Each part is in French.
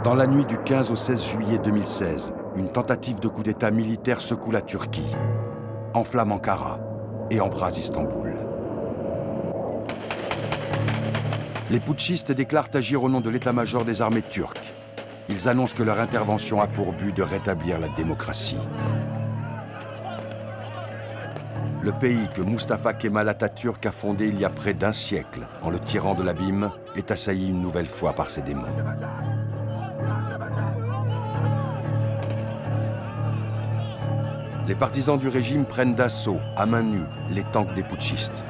Dans la nuit du 15 au 16 juillet 2016, une tentative de coup d'État militaire secoue la Turquie, enflamme Ankara et embrase Istanbul. Les putschistes déclarent agir au nom de l'état-major des armées turques. Ils annoncent que leur intervention a pour but de rétablir la démocratie. Le pays que Mustafa Kemal Atatürk a fondé il y a près d'un siècle, en le tirant de l'abîme, est assailli une nouvelle fois par ses démons. Les partisans du régime prennent d'assaut, à main nue, les tanks des putschistes.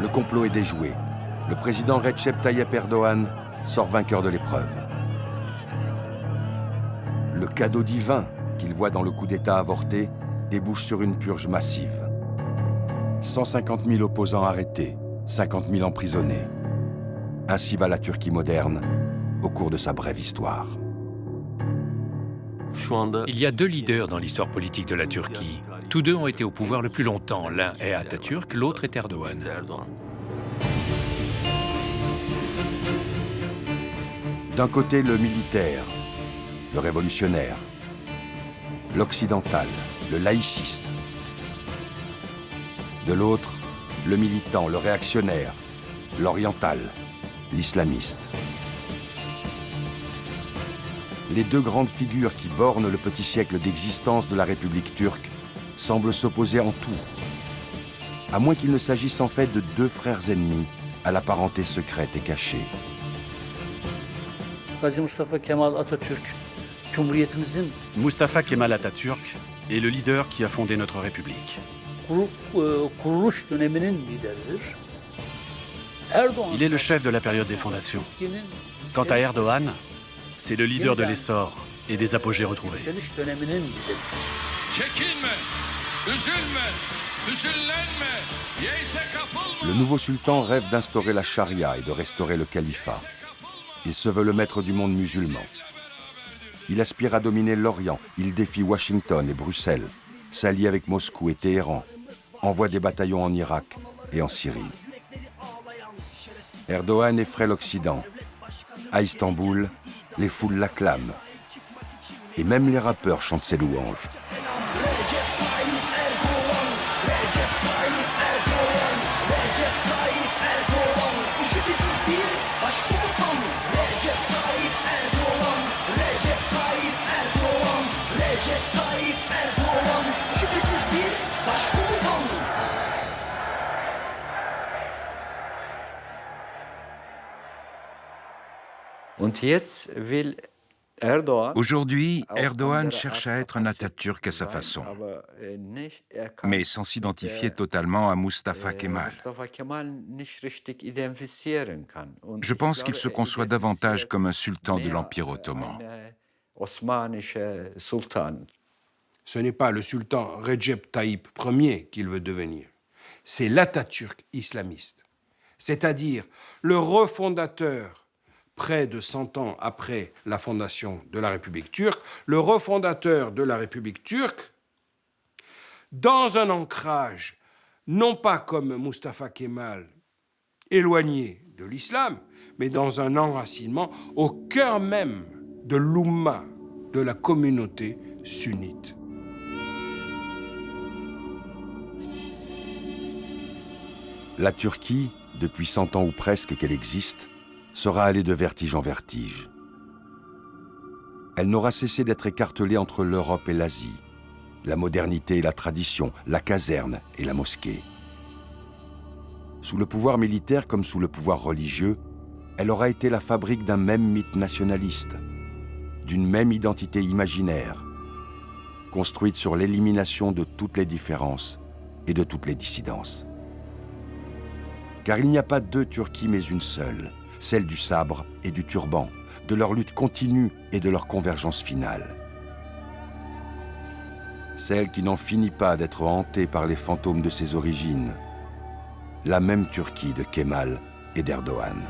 Le complot est déjoué. Le président Recep Tayyip Erdogan sort vainqueur de l'épreuve. Le cadeau divin qu'il voit dans le coup d'État avorté débouche sur une purge massive. 150 000 opposants arrêtés, 50 000 emprisonnés. Ainsi va la Turquie moderne au cours de sa brève histoire. Il y a deux leaders dans l'histoire politique de la Turquie. Tous deux ont été au pouvoir le plus longtemps. L'un est Atatürk, l'autre est Erdogan. D'un côté, le militaire, le révolutionnaire, l'occidental, le laïciste. De l'autre, le militant, le réactionnaire, l'oriental, l'islamiste. Les deux grandes figures qui bornent le petit siècle d'existence de la République turque semblent s'opposer en tout, à moins qu'il ne s'agisse en fait de deux frères ennemis à la parenté secrète et cachée. Mustafa Kemal Atatürk, Cumhuriyetimizin Mustafa Kemal Atatürk est le leader qui a fondé notre République. kuruluş döneminin lideridir. Il est le chef de la période des fondations. Quant à Erdogan, c'est le leader de l'essor et des apogées retrouvés. Le nouveau sultan rêve d'instaurer la charia et de restaurer le califat. Il se veut le maître du monde musulman. Il aspire à dominer l'Orient, il défie Washington et Bruxelles, s'allie avec Moscou et Téhéran, envoie des bataillons en Irak et en Syrie. Erdogan effraie l'Occident. À Istanbul, les foules l'acclament. Et même les rappeurs chantent ses louanges. Aujourd'hui, Erdogan cherche à être un Atatürk à sa façon, mais sans s'identifier totalement à Mustafa Kemal. Je pense qu'il se conçoit davantage comme un sultan de l'Empire ottoman. Ce n'est pas le sultan Recep Tayyip Ier qu'il veut devenir, c'est l'Atatürk islamiste, c'est-à-dire le refondateur, près de 100 ans après la fondation de la République turque, le refondateur de la République turque, dans un ancrage, non pas comme Mustafa Kemal, éloigné de l'islam, mais dans un enracinement au cœur même de l'Oumma, de la communauté sunnite. La Turquie, depuis 100 ans ou presque qu'elle existe, sera allée de vertige en vertige. Elle n'aura cessé d'être écartelée entre l'Europe et l'Asie, la modernité et la tradition, la caserne et la mosquée. Sous le pouvoir militaire comme sous le pouvoir religieux, elle aura été la fabrique d'un même mythe nationaliste, d'une même identité imaginaire, construite sur l'élimination de toutes les différences et de toutes les dissidences. Car il n'y a pas deux Turquies mais une seule, celle du sabre et du turban, de leur lutte continue et de leur convergence finale. Celle qui n'en finit pas d'être hantée par les fantômes de ses origines, la même Turquie de Kemal et d'Erdogan.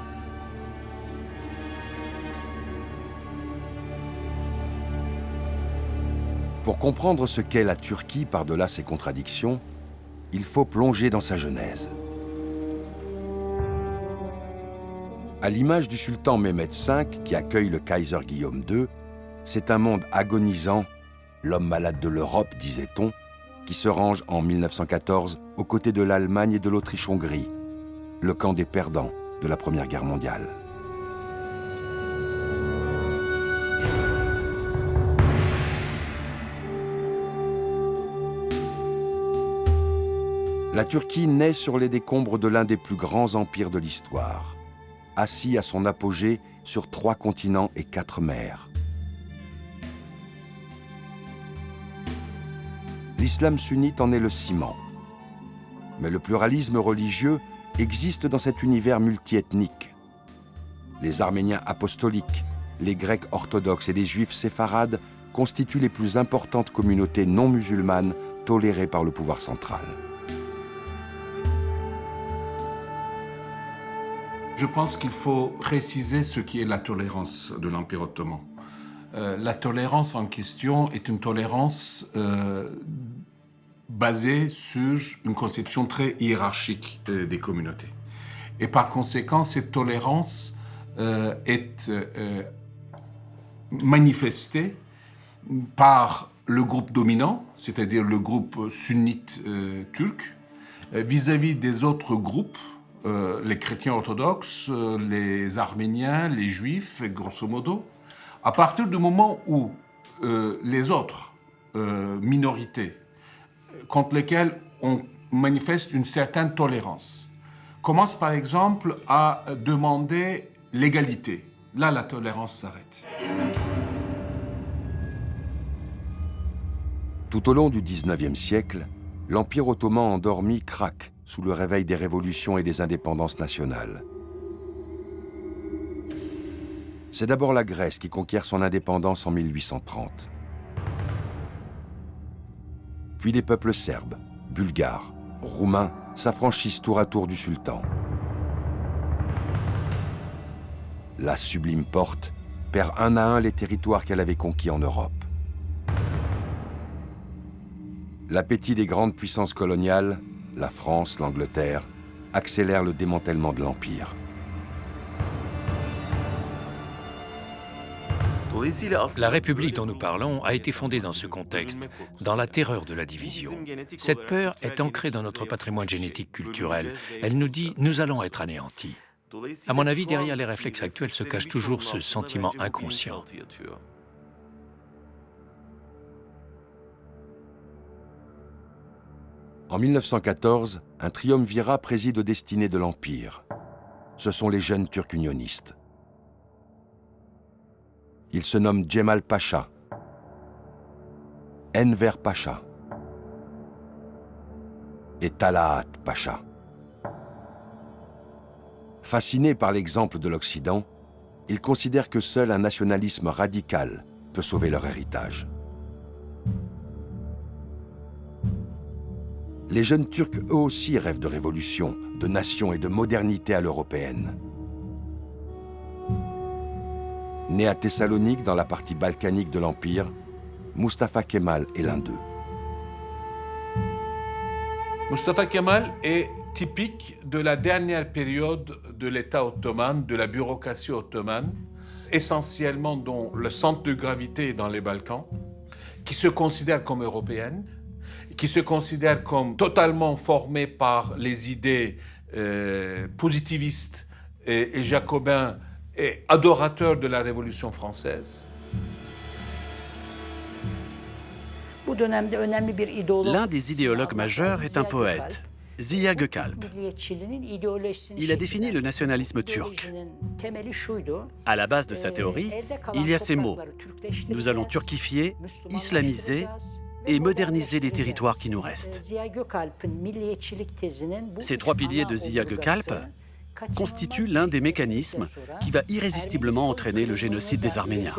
Pour comprendre ce qu'est la Turquie par-delà ses contradictions, il faut plonger dans sa genèse. À l'image du sultan Mehmed V, qui accueille le Kaiser Guillaume II, c'est un monde agonisant, l'homme malade de l'Europe, disait-on, qui se range en 1914 aux côtés de l'Allemagne et de l'Autriche-Hongrie, le camp des perdants de la Première Guerre mondiale. La Turquie naît sur les décombres de l'un des plus grands empires de l'histoire, assis à son apogée sur 3 continents et 4 mers. L'islam sunnite en est le ciment. Mais le pluralisme religieux existe dans cet univers multiethnique. Les Arméniens apostoliques, les Grecs orthodoxes et les Juifs séfarades constituent les plus importantes communautés non musulmanes tolérées par le pouvoir central. Je pense qu'il faut préciser ce qui est la tolérance de l'Empire ottoman. La tolérance en question est une tolérance basée sur une conception très hiérarchique des communautés. Et par conséquent, cette tolérance est manifestée par le groupe dominant, c'est-à-dire le groupe sunnite turc, vis-à-vis des autres groupes, les chrétiens orthodoxes, les arméniens, les juifs, grosso modo, à partir du moment où les autres minorités contre lesquelles on manifeste une certaine tolérance commencent par exemple à demander l'égalité. Là, la tolérance s'arrête. Tout au long du XIXe siècle, l'Empire ottoman endormi craque sous le réveil des révolutions et des indépendances nationales. C'est d'abord la Grèce qui conquiert son indépendance en 1830. Puis les peuples serbes, bulgares, roumains s'affranchissent tour à tour du sultan. La Sublime Porte perd un à un les territoires qu'elle avait conquis en Europe. L'appétit des grandes puissances coloniales, la France, l'Angleterre, accélère le démantèlement de l'Empire. La République dont nous parlons a été fondée dans ce contexte, dans la terreur de la division. Cette peur est ancrée dans notre patrimoine génétique culturel. Elle nous dit « nous allons être anéantis ». À mon avis, derrière les réflexes actuels se cache toujours ce sentiment inconscient. En 1914, un triumvirat préside aux destinées de l'Empire. Ce sont les jeunes Turcs unionistes. Ils se nomment Cemal Pacha, Enver Pacha et Talaat Pacha. Fascinés par l'exemple de l'Occident, ils considèrent que seul un nationalisme radical peut sauver leur héritage. Les jeunes Turcs, eux aussi, rêvent de révolution, de nation et de modernité à l'européenne. Né à Thessalonique, dans la partie balkanique de l'Empire, Mustafa Kemal est l'un d'eux. Mustafa Kemal est typique de la dernière période de l'État ottoman, de la bureaucratie ottomane, essentiellement dont le centre de gravité est dans les Balkans, qui se considère comme européenne, qui se considère comme totalement formée par les idées positivistes et jacobins et adorateur de la Révolution française. L'un des idéologues majeurs est un poète, Ziya Gökalp. Il a défini le nationalisme turc. À la base de sa théorie, il y a ces mots. Nous allons turquifier, islamiser et moderniser les territoires qui nous restent. Ces 3 piliers de Ziya Gökalp constitue l'un des mécanismes qui va irrésistiblement entraîner le génocide des Arméniens.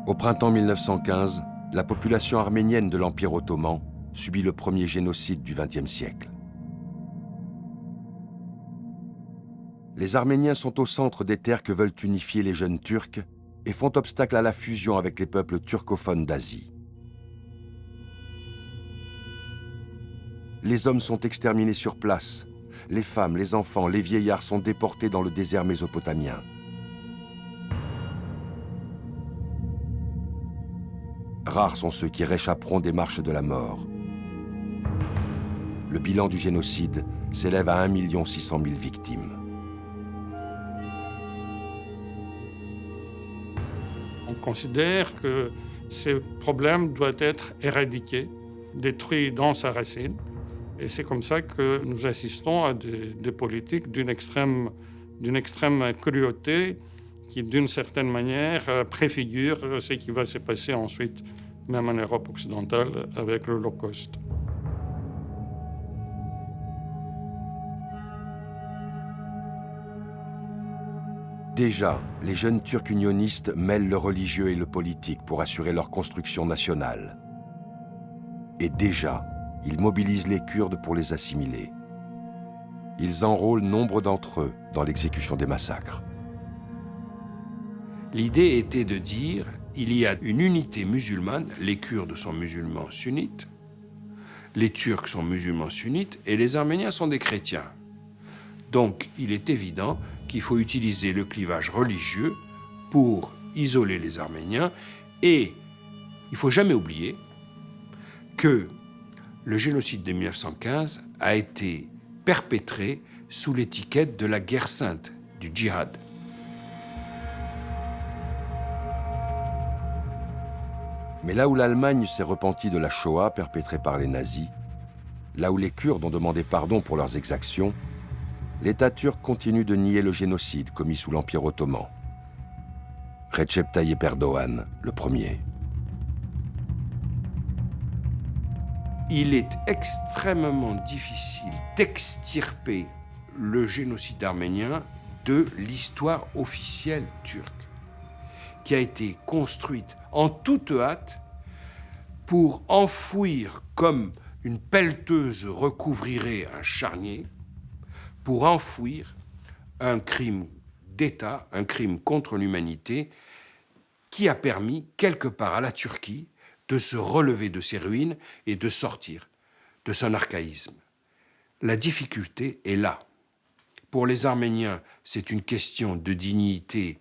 Au printemps 1915, la population arménienne de l'Empire ottoman subit le premier génocide du XXe siècle. Les Arméniens sont au centre des terres que veulent unifier les jeunes Turcs et font obstacle à la fusion avec les peuples turcophones d'Asie. Les hommes sont exterminés sur place. Les femmes, les enfants, les vieillards sont déportés dans le désert mésopotamien. Rares sont ceux qui réchapperont des marches de la mort. Le bilan du génocide s'élève à 1 600 000 victimes. On considère que ce problème doit être éradiqué, détruit dans sa racine. Et c'est comme ça que nous assistons à des politiques d'une extrême cruauté qui, d'une certaine manière, préfigure ce qui va se passer ensuite, même en Europe occidentale, avec l'Holocauste. Déjà, les jeunes Turcs unionistes mêlent le religieux et le politique pour assurer leur construction nationale. Et déjà, ils mobilisent les Kurdes pour les assimiler. Ils enrôlent nombre d'entre eux dans l'exécution des massacres. L'idée était de dire il y a une unité musulmane, les Kurdes sont musulmans sunnites, les Turcs sont musulmans sunnites et les Arméniens sont des chrétiens. Donc il est évident qu'il faut utiliser le clivage religieux pour isoler les Arméniens et il ne faut jamais oublier que le génocide de 1915 a été perpétré sous l'étiquette de la guerre sainte, du djihad. Mais là où l'Allemagne s'est repentie de la Shoah perpétrée par les nazis, là où les Kurdes ont demandé pardon pour leurs exactions, l'État turc continue de nier le génocide commis sous l'Empire ottoman. Recep Tayyip Erdoğan, le premier. Il est extrêmement difficile d'extirper le génocide arménien de l'histoire officielle turque, qui a été construite en toute hâte pour enfouir comme une pelleteuse recouvrirait un charnier, pour enfouir un crime d'État, un crime contre l'humanité, qui a permis quelque part à la Turquie de se relever de ses ruines et de sortir de son archaïsme. La difficulté est là. Pour les Arméniens, c'est une question de dignité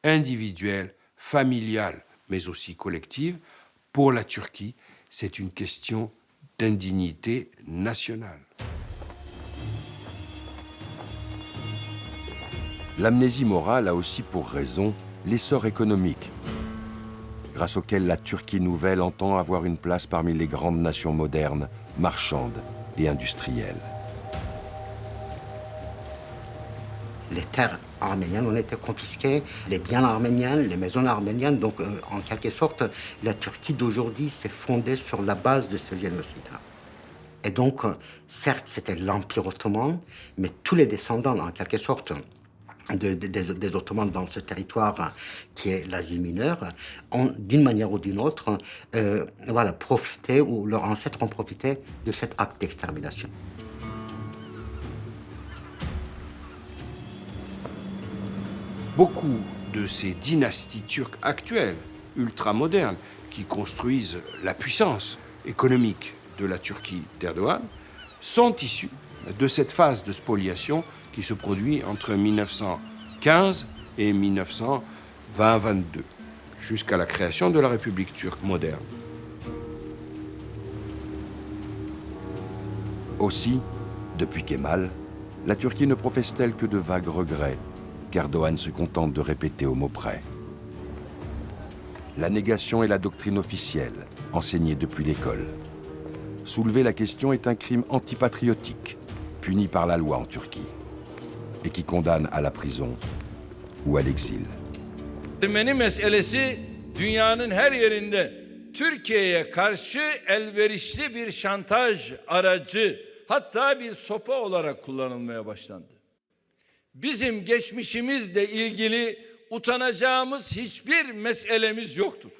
individuelle, familiale, mais aussi collective. Pour la Turquie, c'est une question d'indignité nationale. L'amnésie morale a aussi pour raison l'essor économique, grâce auquel la Turquie nouvelle entend avoir une place parmi les grandes nations modernes, marchandes et industrielles. Les terres arméniennes ont été confisquées, les biens arméniens, les maisons arméniennes. Donc, en quelque sorte, la Turquie d'aujourd'hui s'est fondée sur la base de ce génocide. Et donc, certes, c'était l'Empire ottoman, mais tous les descendants, en quelque sorte, des Ottomans dans ce territoire qui est l'Asie mineure, ont, d'une manière ou d'une autre, profité, ou leurs ancêtres ont profité de cet acte d'extermination. Beaucoup de ces dynasties turques actuelles, ultramodernes, qui construisent la puissance économique de la Turquie d'Erdogan, sont issues de cette phase de spoliation qui se produit entre 1915 et 1920-22, jusqu'à la création de la République turque moderne. Aussi, depuis Kemal, la Turquie ne professe-t-elle que de vagues regrets qu'Erdogan se contente de répéter au mot près. La négation est la doctrine officielle, enseignée depuis l'école. Soulever la question est un crime antipatriotique, puni par la loi en Turquie, et qui condamne à la prison ou à l'exil. Ermeni meselesi dünyanın her yerinde Türkiye'ye karşı elverişli bir şantaj aracı, hatta bir sopa olarak kullanılmaya başlandı. Bizim geçmişimizle ilgili utanacağımız hiçbir meselemiz yoktur.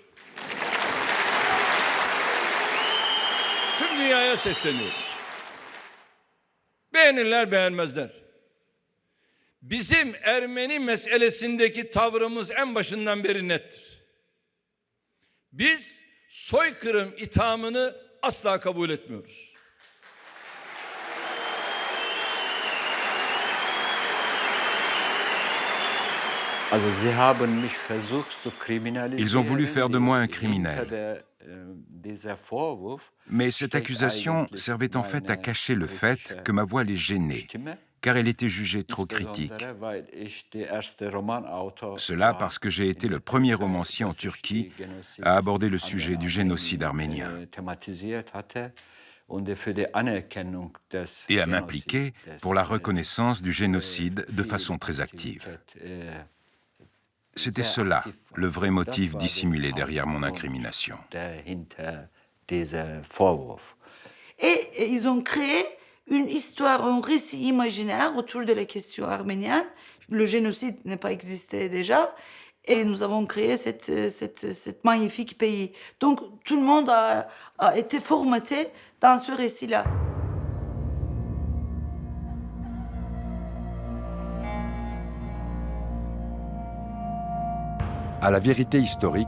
Tüm dünyaya sesleniyorum. Beğenirler, beğenmezler. Bizim Ermeni meselesindeki tavrımız en başından beri nettir. Biz soykırım ithamını asla kabul etmiyoruz. Ils ont voulu faire de moi un criminel. Mais cette accusation servait en fait à cacher le fait que ma voix les gênait, car elle était jugée trop critique. Cela parce que j'ai été le premier romancier en Turquie à aborder le sujet du génocide arménien et à m'impliquer pour la reconnaissance du génocide de façon très active. C'était cela, le vrai motif dissimulé derrière mon incrimination. Et ils ont créé une histoire, un récit imaginaire autour de la question arménienne. Le génocide n'a pas existé déjà. Et nous avons créé cette magnifique pays. Donc tout le monde a été formaté dans ce récit-là. À la vérité historique,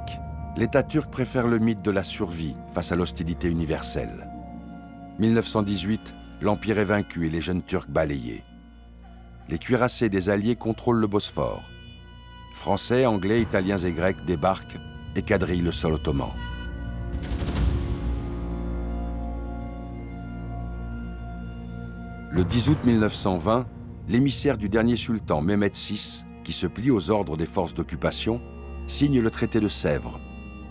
l'État turc préfère le mythe de la survie face à l'hostilité universelle. 1918, l'Empire est vaincu et les jeunes Turcs balayés. Les cuirassés des Alliés contrôlent le Bosphore. Français, Anglais, Italiens et Grecs débarquent et quadrillent le sol ottoman. Le 10 août 1920, l'émissaire du dernier sultan, Mehmed VI, qui se plie aux ordres des forces d'occupation, signe le traité de Sèvres,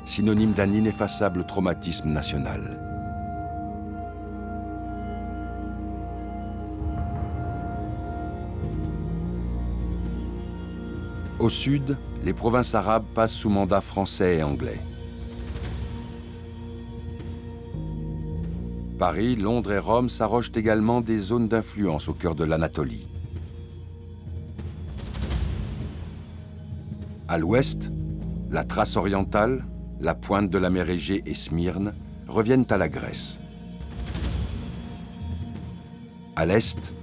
synonyme d'un ineffaçable traumatisme national. Au sud, les provinces arabes passent sous mandat français et anglais. Paris, Londres et Rome s'arrogent également des zones d'influence au cœur de l'Anatolie. À l'ouest, la Thrace orientale, la pointe de la mer Égée et Smyrne reviennent à la Grèce. À l'est,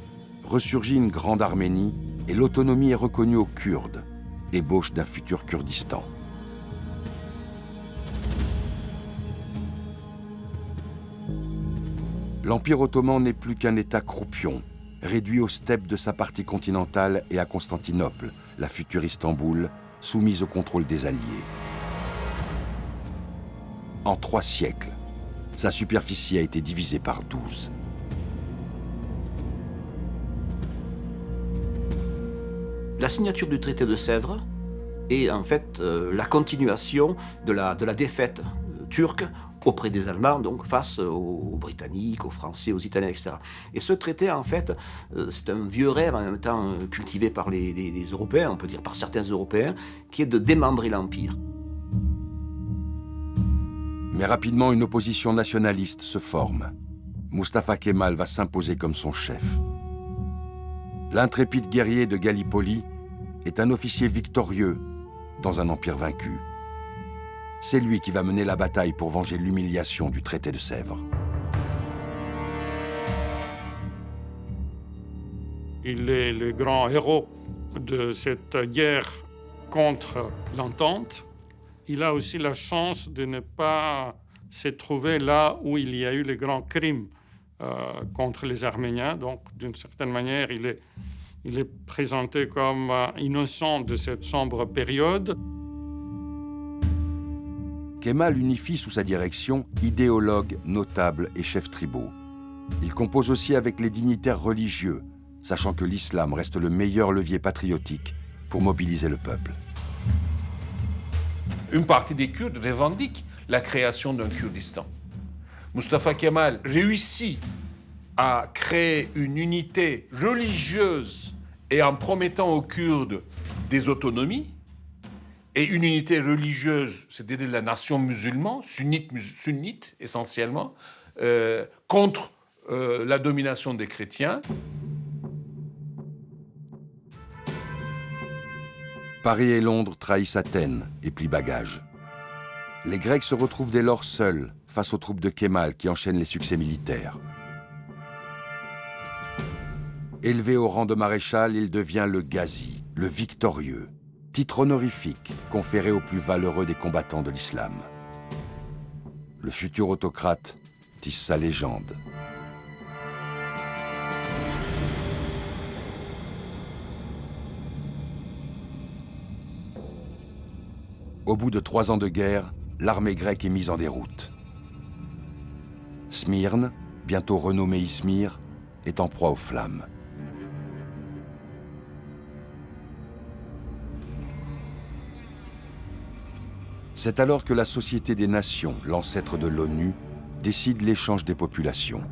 ressurgit une grande Arménie et l'autonomie est reconnue aux Kurdes, ébauche d'un futur Kurdistan. L'Empire ottoman n'est plus qu'un État croupion, réduit aux steppes de sa partie continentale et à Constantinople, la future Istanbul, soumise au contrôle des Alliés. En 3 siècles, sa superficie a été divisée par 12. La signature du traité de Sèvres est en fait la continuation de la défaite turque auprès des Allemands, donc face aux Britanniques, aux Français, aux Italiens, etc. Et ce traité, en fait, c'est un vieux rêve en même temps cultivé par les Européens, on peut dire par certains Européens, qui est de démembrer l'Empire. Mais rapidement, une opposition nationaliste se forme. Mustafa Kemal va s'imposer comme son chef. L'intrépide guerrier de Gallipoli est un officier victorieux dans un empire vaincu. C'est lui qui va mener la bataille pour venger l'humiliation du traité de Sèvres. Il est le grand héros de cette guerre contre l'Entente. Il a aussi la chance de ne pas se trouver là où il y a eu les grands crimes contre les Arméniens. Donc, d'une certaine manière, il est présenté comme innocent de cette sombre période. Kemal unifie sous sa direction idéologues, notables et chefs tribaux. Il compose aussi avec les dignitaires religieux, sachant que l'islam reste le meilleur levier patriotique pour mobiliser le peuple. Une partie des Kurdes revendique la création d'un Kurdistan. Mustafa Kemal réussit à créer une unité religieuse et en promettant aux Kurdes des autonomies, et une unité religieuse, c'est-à-dire la nation musulmane, sunnite essentiellement, contre la domination des chrétiens. Paris et Londres trahissent Athènes et plient bagages. Les Grecs se retrouvent dès lors seuls face aux troupes de Kemal qui enchaînent les succès militaires. Élevé au rang de maréchal, il devient le Ghazi, le victorieux, titre honorifique conféré aux plus valeureux des combattants de l'islam. Le futur autocrate tisse sa légende. Au bout de 3 ans de guerre, l'armée grecque est mise en déroute. Smyrne, bientôt renommée Izmir, est en proie aux flammes. C'est alors que la Société des Nations, l'ancêtre de l'ONU, décide l'échange des populations.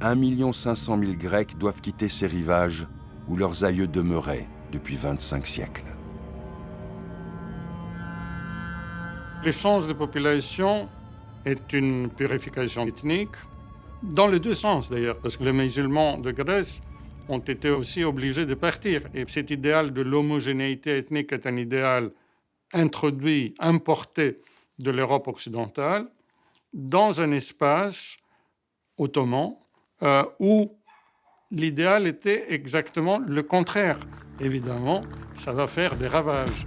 1 500 000 Grecs doivent quitter ces rivages où leurs aïeux demeuraient depuis 25 siècles. L'échange des populations est une purification ethnique, dans les deux sens d'ailleurs, parce que les musulmans de Grèce ont été aussi obligés de partir. Et cet idéal de l'homogénéité ethnique est un idéal introduit, importé de l'Europe occidentale, dans un espace ottoman où l'idéal était exactement le contraire. Évidemment, ça va faire des ravages.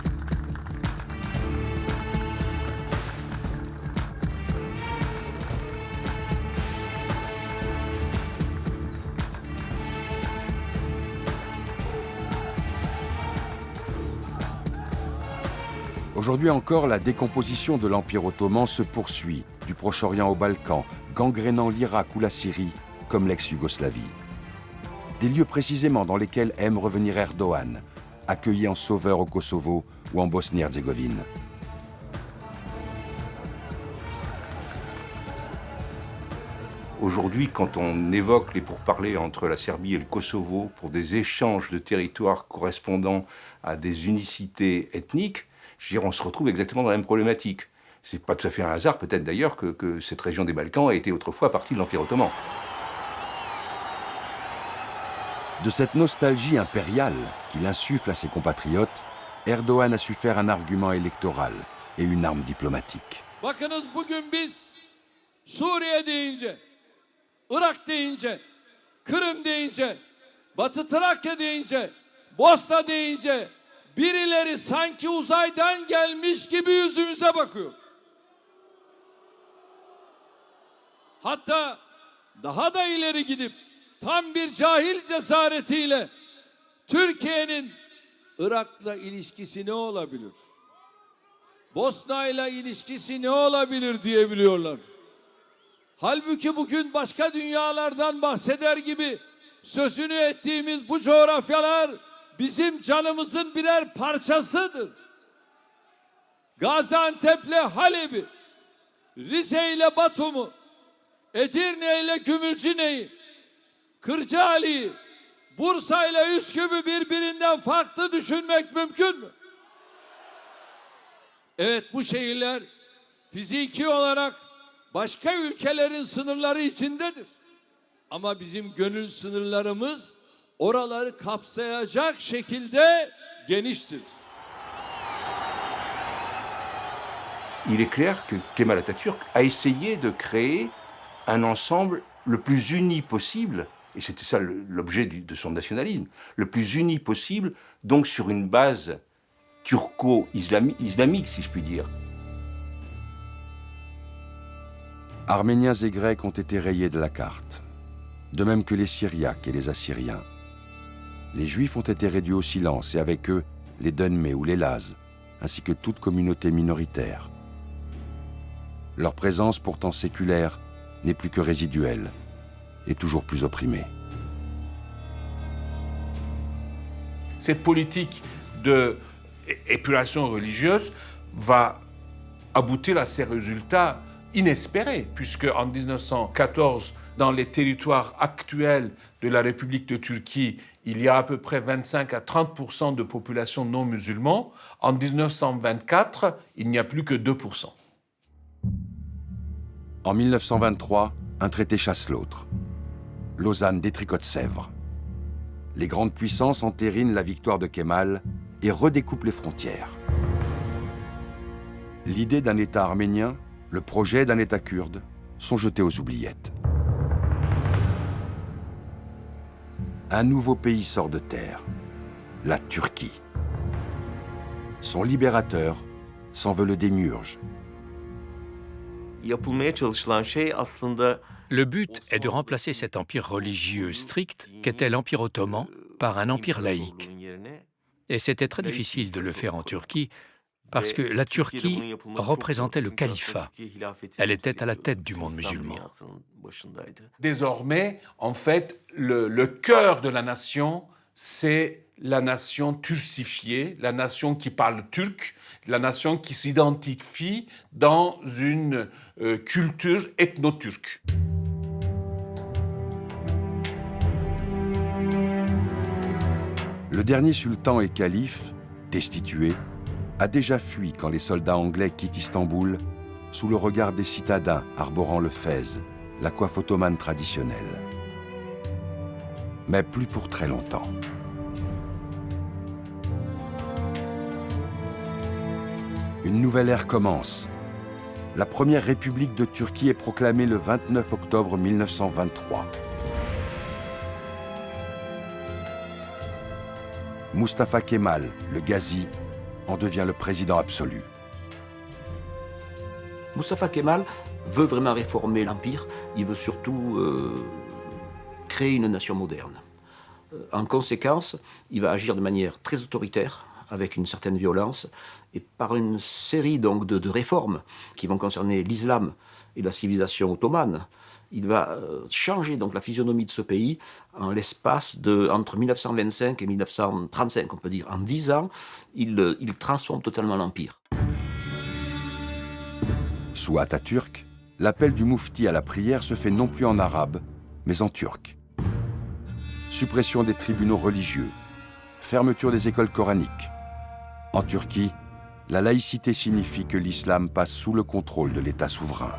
Aujourd'hui encore, la décomposition de l'Empire ottoman se poursuit, du Proche-Orient aux Balkans, gangrénant l'Irak ou la Syrie, comme l'ex-Yougoslavie. Des lieux précisément dans lesquels aime revenir Erdogan, accueilli en sauveur au Kosovo ou en Bosnie-Herzégovine. Aujourd'hui, quand on évoque les pourparlers entre la Serbie et le Kosovo pour des échanges de territoires correspondant à des unicités ethniques, je veux dire, on se retrouve exactement dans la même problématique. C'est pas tout à fait un hasard, peut-être d'ailleurs, que cette région des Balkans a été autrefois partie de l'Empire ottoman. De cette nostalgie impériale qu'il insuffle à ses compatriotes, Erdogan a su faire un argument électoral et une arme diplomatique. Bakınız bugün biz Suriye deyince, Irak deyince, Kırım deyince, Batı Trakya deyince, Bosna deyince birileri sanki uzaydan gelmiş gibi yüzümüze bakıyor. Hatta daha da ileri gidip tam bir cahil cesaretiyle Türkiye'nin Irak'la ilişkisi ne olabilir? Bosna'yla ilişkisi ne olabilir diyebiliyorlar. Halbuki bugün başka dünyalardan bahseder gibi sözünü ettiğimiz bu coğrafyalar bizim canımızın birer parçasıdır. Gaziantep'le Halep'i, Rize'yle Batum'u, Edirne'yle Gümülcine'yi, Kırcaali'yi, Bursa'yla Üsküp'ü birbirinden farklı düşünmek mümkün mü? Evet, bu şehirler fiziki olarak başka ülkelerin sınırları içindedir. Ama bizim gönül sınırlarımız oraları kapsayacak şekilde geniştir. Il est clair que Kemal Atatürk a essayé de créer un ensemble le plus uni possible, et c'était ça l'objet de son nationalisme, le plus uni possible, donc sur une base turco-islamique, si je puis dire. Arméniens et Grecs ont été rayés de la carte, de même que les Syriaques et les Assyriens. Les Juifs ont été réduits au silence et avec eux, les Dunmé ou les Laz, ainsi que toute communauté minoritaire. Leur présence, pourtant séculaire, n'est plus que résiduelle et toujours plus opprimée. Cette politique d'épuration religieuse va aboutir à ces résultats inespérés, puisque en 1914, dans les territoires actuels de la République de Turquie, il y a à peu près 25 à 30% de population non musulmane. En 1924, il n'y a plus que 2%. En 1923, un traité chasse l'autre. Lausanne détricote Sèvres. Les grandes puissances entérinent la victoire de Kemal et redécoupent les frontières. L'idée d'un État arménien, le projet d'un État kurde sont jetés aux oubliettes. Un nouveau pays sort de terre, la Turquie. Son libérateur s'en veut le démiurge. Le but est de remplacer cet empire religieux strict qu'était l'Empire ottoman par un empire laïque. Et c'était très difficile de le faire en Turquie parce que la Turquie représentait le califat. Elle était à la tête du monde musulman. Désormais, en fait, le cœur de la nation, c'est la nation turcifiée, la nation qui parle turc, la nation qui s'identifie dans une culture ethno-turque. Le dernier sultan et calife, destitué, a déjà fui quand les soldats anglais quittent Istanbul sous le regard des citadins arborant le fez, la coiffe ottomane traditionnelle. Mais plus pour très longtemps. Une nouvelle ère commence. La première république de Turquie est proclamée le 29 octobre 1923. Mustafa Kemal, le Ghazi, en devient le président absolu. Mustafa Kemal veut vraiment réformer l'Empire, il veut surtout créer une nation moderne. En conséquence, il va agir de manière très autoritaire, avec une certaine violence, et par une série donc de réformes qui vont concerner l'islam et la civilisation ottomane. Il va changer donc la physionomie de ce pays en l'espace entre 1925 et 1935, on peut dire. En 10 ans, il transforme totalement l'Empire. Sous Atatürk, l'appel du Moufti à la prière se fait non plus en arabe, mais en turc. Suppression des tribunaux religieux, fermeture des écoles coraniques. En Turquie, la laïcité signifie que l'islam passe sous le contrôle de l'État souverain.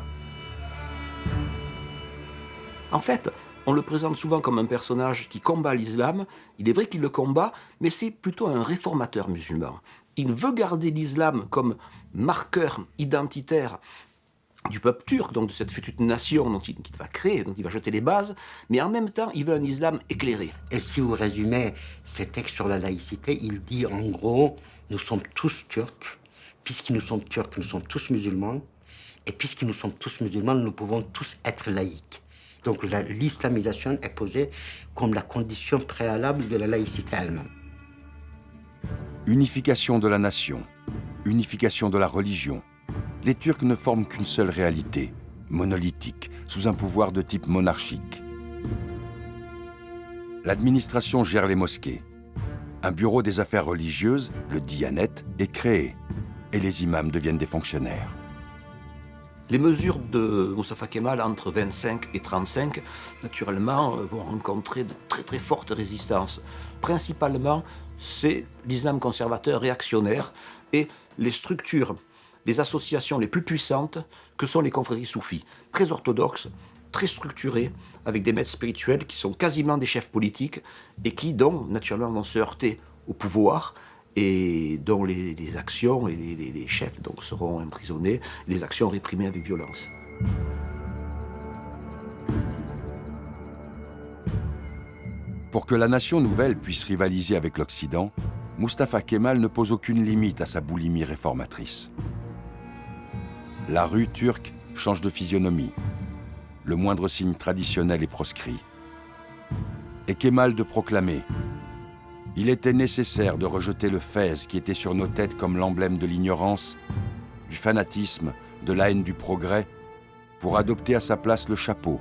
En fait, on le présente souvent comme un personnage qui combat l'islam. Il est vrai qu'il le combat, mais c'est plutôt un réformateur musulman. Il veut garder l'islam comme marqueur identitaire du peuple turc, donc de cette future nation qu'il va créer, dont il va jeter les bases, mais en même temps, il veut un islam éclairé. Et si vous résumez ces textes sur la laïcité, il dit en gros, nous sommes tous turcs, puisque nous sommes turcs, nous sommes tous musulmans, et puisque nous sommes tous musulmans, nous pouvons tous être laïcs. Donc l'islamisation est posée comme la condition préalable de la laïcité elle-même. Unification de la nation, unification de la religion. Les Turcs ne forment qu'une seule réalité, monolithique, sous un pouvoir de type monarchique. L'administration gère les mosquées. Un bureau des affaires religieuses, le Diyanet, est créé, et les imams deviennent des fonctionnaires. Les mesures de Mustafa Kemal entre 25 et 35, naturellement, vont rencontrer de très très fortes résistances. Principalement, c'est l'islam conservateur réactionnaire et les structures, les associations les plus puissantes que sont les confréries soufis, très orthodoxes, très structurées, avec des maîtres spirituels qui sont quasiment des chefs politiques et qui, donc, naturellement, vont se heurter au pouvoir et dont les actions et les chefs donc, seront emprisonnés, les actions réprimées avec violence. Pour que la nation nouvelle puisse rivaliser avec l'Occident, Mustafa Kemal ne pose aucune limite à sa boulimie réformatrice. La rue turque change de physionomie. Le moindre signe traditionnel est proscrit. Et Kemal de proclamer: il était nécessaire de rejeter le fez qui était sur nos têtes comme l'emblème de l'ignorance, du fanatisme, de la haine du progrès, pour adopter à sa place le chapeau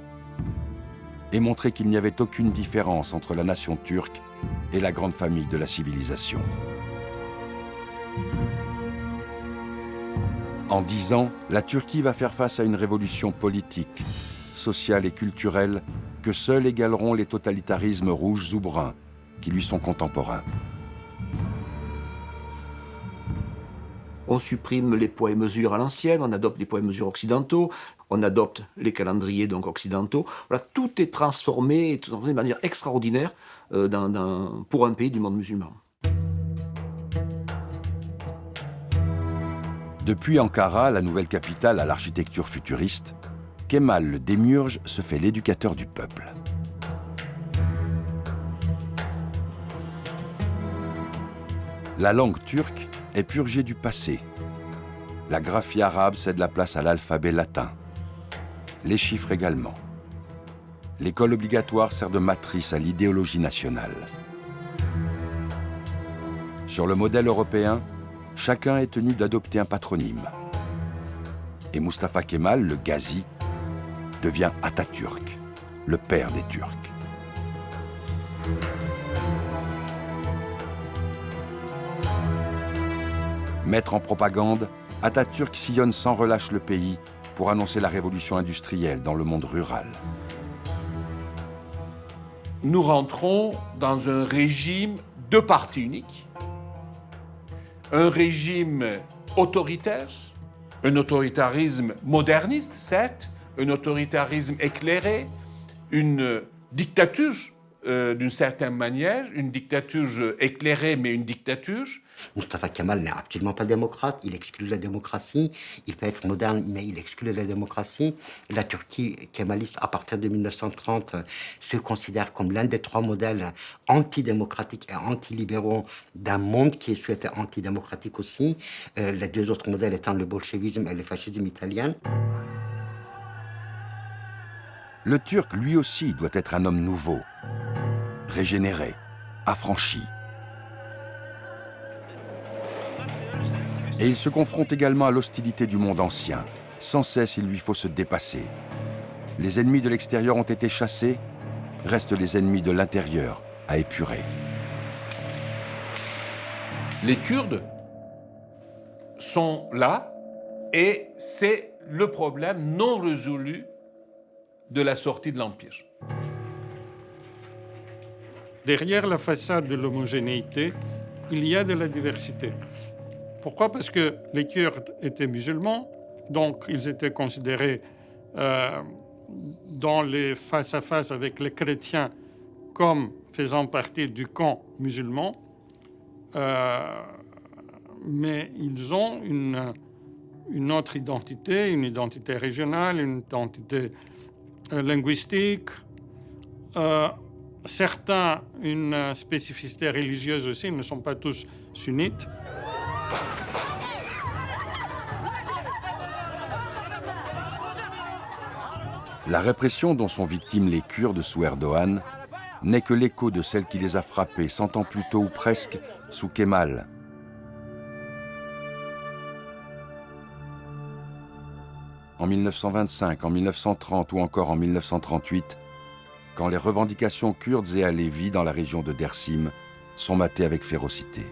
et montrer qu'il n'y avait aucune différence entre la nation turque et la grande famille de la civilisation. En 10 ans, la Turquie va faire face à une révolution politique, sociale et culturelle que seuls égaleront les totalitarismes rouges ou bruns qui lui sont contemporains. On supprime les poids et mesures à l'ancienne, on adopte les poids et mesures occidentaux, on adopte les calendriers donc occidentaux. Voilà, tout est transformé de manière extraordinaire pour un pays du monde musulman. Depuis Ankara, la nouvelle capitale à l'architecture futuriste, Kemal le démiurge se fait l'éducateur du peuple. La langue turque est purgée du passé. La graphie arabe cède la place à l'alphabet latin. Les chiffres également. L'école obligatoire sert de matrice à l'idéologie nationale. Sur le modèle européen, chacun est tenu d'adopter un patronyme. Et Mustafa Kemal, le Ghazi, devient Atatürk, le père des Turcs. Maître en propagande, Atatürk sillonne sans relâche le pays pour annoncer la révolution industrielle dans le monde rural. Nous rentrons dans un régime de parti unique, un régime autoritaire, un autoritarisme moderniste, certes, un autoritarisme éclairé, une dictature d'une certaine manière, une dictature éclairée, mais une dictature. Mustafa Kemal n'est absolument pas démocrate, il exclut la démocratie, il peut être moderne, mais il exclut la démocratie. La Turquie kémaliste, à partir de 1930, se considère comme l'un des 3 modèles antidémocratiques et antilibéraux d'un monde qui est souhaité antidémocratique aussi, les 2 autres modèles étant le bolchevisme et le fascisme italien. Le Turc, lui aussi, doit être un homme nouveau, régénéré, affranchi. Et il se confronte également à l'hostilité du monde ancien. Sans cesse, il lui faut se dépasser. Les ennemis de l'extérieur ont été chassés, restent les ennemis de l'intérieur à épurer. Les Kurdes sont là et c'est le problème non résolu de la sortie de l'Empire. Derrière la façade de l'homogénéité, il y a de la diversité. Pourquoi? Parce que les Kurdes étaient musulmans, donc ils étaient considérés dans les face-à-face avec les chrétiens comme faisant partie du camp musulman. Mais ils ont une autre identité, une identité régionale, une identité linguistique. Certains, une spécificité religieuse aussi, ils ne sont pas tous sunnites. La répression dont sont victimes les Kurdes sous Erdogan n'est que l'écho de celle qui les a frappés 100 ans plus tôt ou presque sous Kemal. En 1925, en 1930 ou encore en 1938, quand les revendications kurdes et alévis dans la région de Dersim sont matées avec férocité.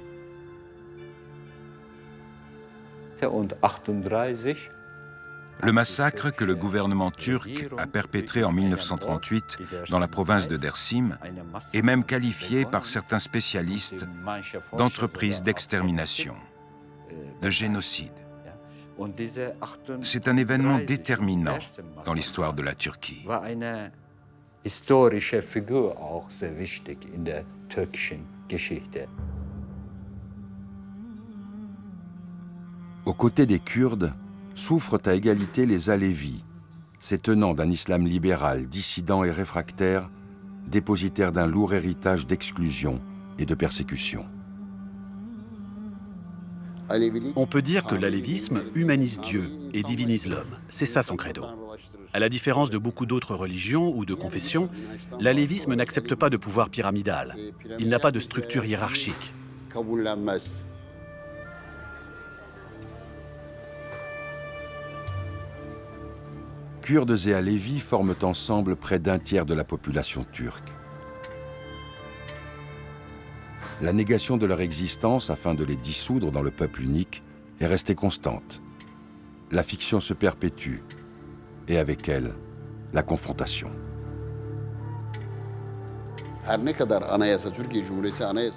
Le massacre que le gouvernement turc a perpétré en 1938 dans la province de Dersim est même qualifié par certains spécialistes d'entreprise d'extermination, de génocide. C'est un événement déterminant dans l'histoire de la Turquie. Aux côtés des Kurdes, souffrent à égalité les Alévis, ces tenants d'un islam libéral, dissident et réfractaire, dépositaires d'un lourd héritage d'exclusion et de persécution. On peut dire que l'alévisme humanise Dieu et divinise l'homme. C'est ça son credo. À la différence de beaucoup d'autres religions ou de confessions, l'alévisme n'accepte pas de pouvoir pyramidal. Il n'a pas de structure hiérarchique. Kurdes et Alévis forment ensemble près d'un tiers de la population turque. La négation de leur existence afin de les dissoudre dans le peuple unique est restée constante. La fiction se perpétue et avec elle, la confrontation.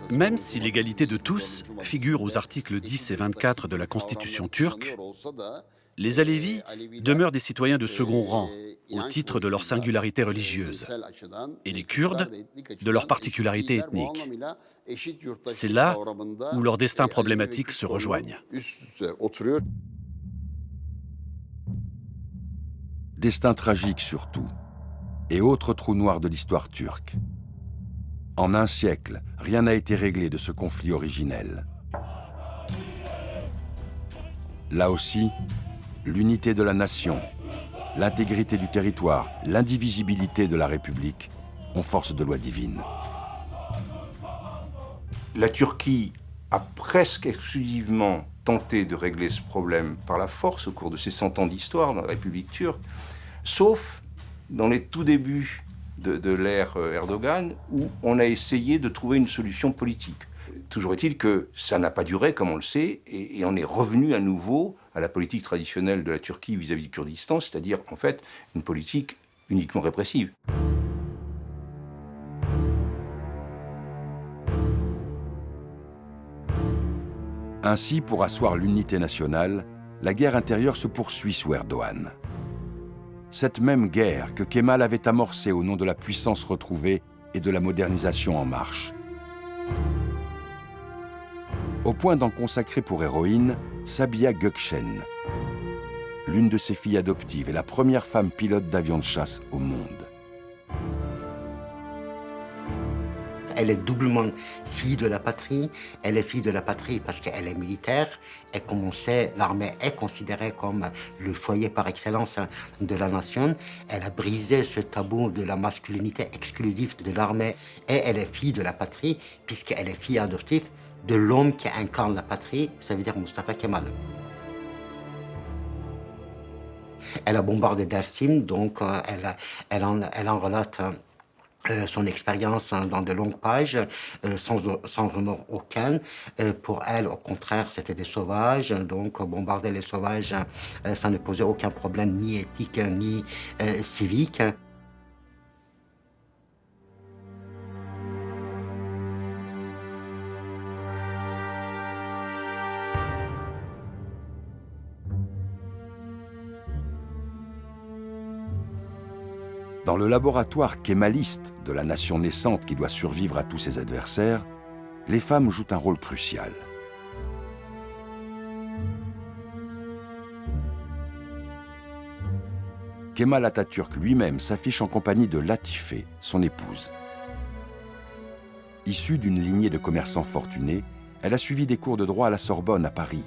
Même si l'égalité de tous figure aux articles 10 et 24 de la Constitution turque, les Alévis demeurent des citoyens de second rang au titre de leur singularité religieuse et les Kurdes de leur particularité ethnique. C'est là où leurs destins problématiques se rejoignent. Destin tragique surtout, et autre trou noir de l'histoire turque. En un siècle, rien n'a été réglé de ce conflit originel. Là aussi, l'unité de la nation, l'intégrité du territoire, l'indivisibilité de la République ont force de loi divine. La Turquie a presque exclusivement tenté de régler ce problème par la force au cours de ses 100 ans d'histoire dans la République turque, sauf dans les tout débuts de l'ère Erdogan, où on a essayé de trouver une solution politique. Toujours est-il que ça n'a pas duré, comme on le sait, et on est revenu à nouveau à la politique traditionnelle de la Turquie vis-à-vis du Kurdistan, c'est-à-dire, en fait, une politique uniquement répressive. Ainsi, pour asseoir l'unité nationale, la guerre intérieure se poursuit sous Erdogan. Cette même guerre que Kemal avait amorcée au nom de la puissance retrouvée et de la modernisation en marche. Au point d'en consacrer pour héroïne Sabiha Gökçen, l'une de ses filles adoptives et la première femme pilote d'avion de chasse au monde. Elle est doublement fille de la patrie. Elle est fille de la patrie parce qu'elle est militaire. Et comme on sait, l'armée est considérée comme le foyer par excellence de la nation. Elle a brisé ce tabou de la masculinité exclusive de l'armée. Et elle est fille de la patrie puisqu'elle est fille adoptive de l'homme qui incarne la patrie, ça veut dire Mustafa Kemal. Elle a bombardé Dersim, donc elle en relate son expérience dans de longues pages, sans remords aucun. Pour elle, au contraire, c'était des sauvages, donc bombarder les sauvages, ça ne posait aucun problème, ni éthique, ni civique. Dans le laboratoire kémaliste de la nation naissante qui doit survivre à tous ses adversaires, les femmes jouent un rôle crucial. Kemal Atatürk lui-même s'affiche en compagnie de Latife, son épouse. Issue d'une lignée de commerçants fortunés, elle a suivi des cours de droit à la Sorbonne à Paris.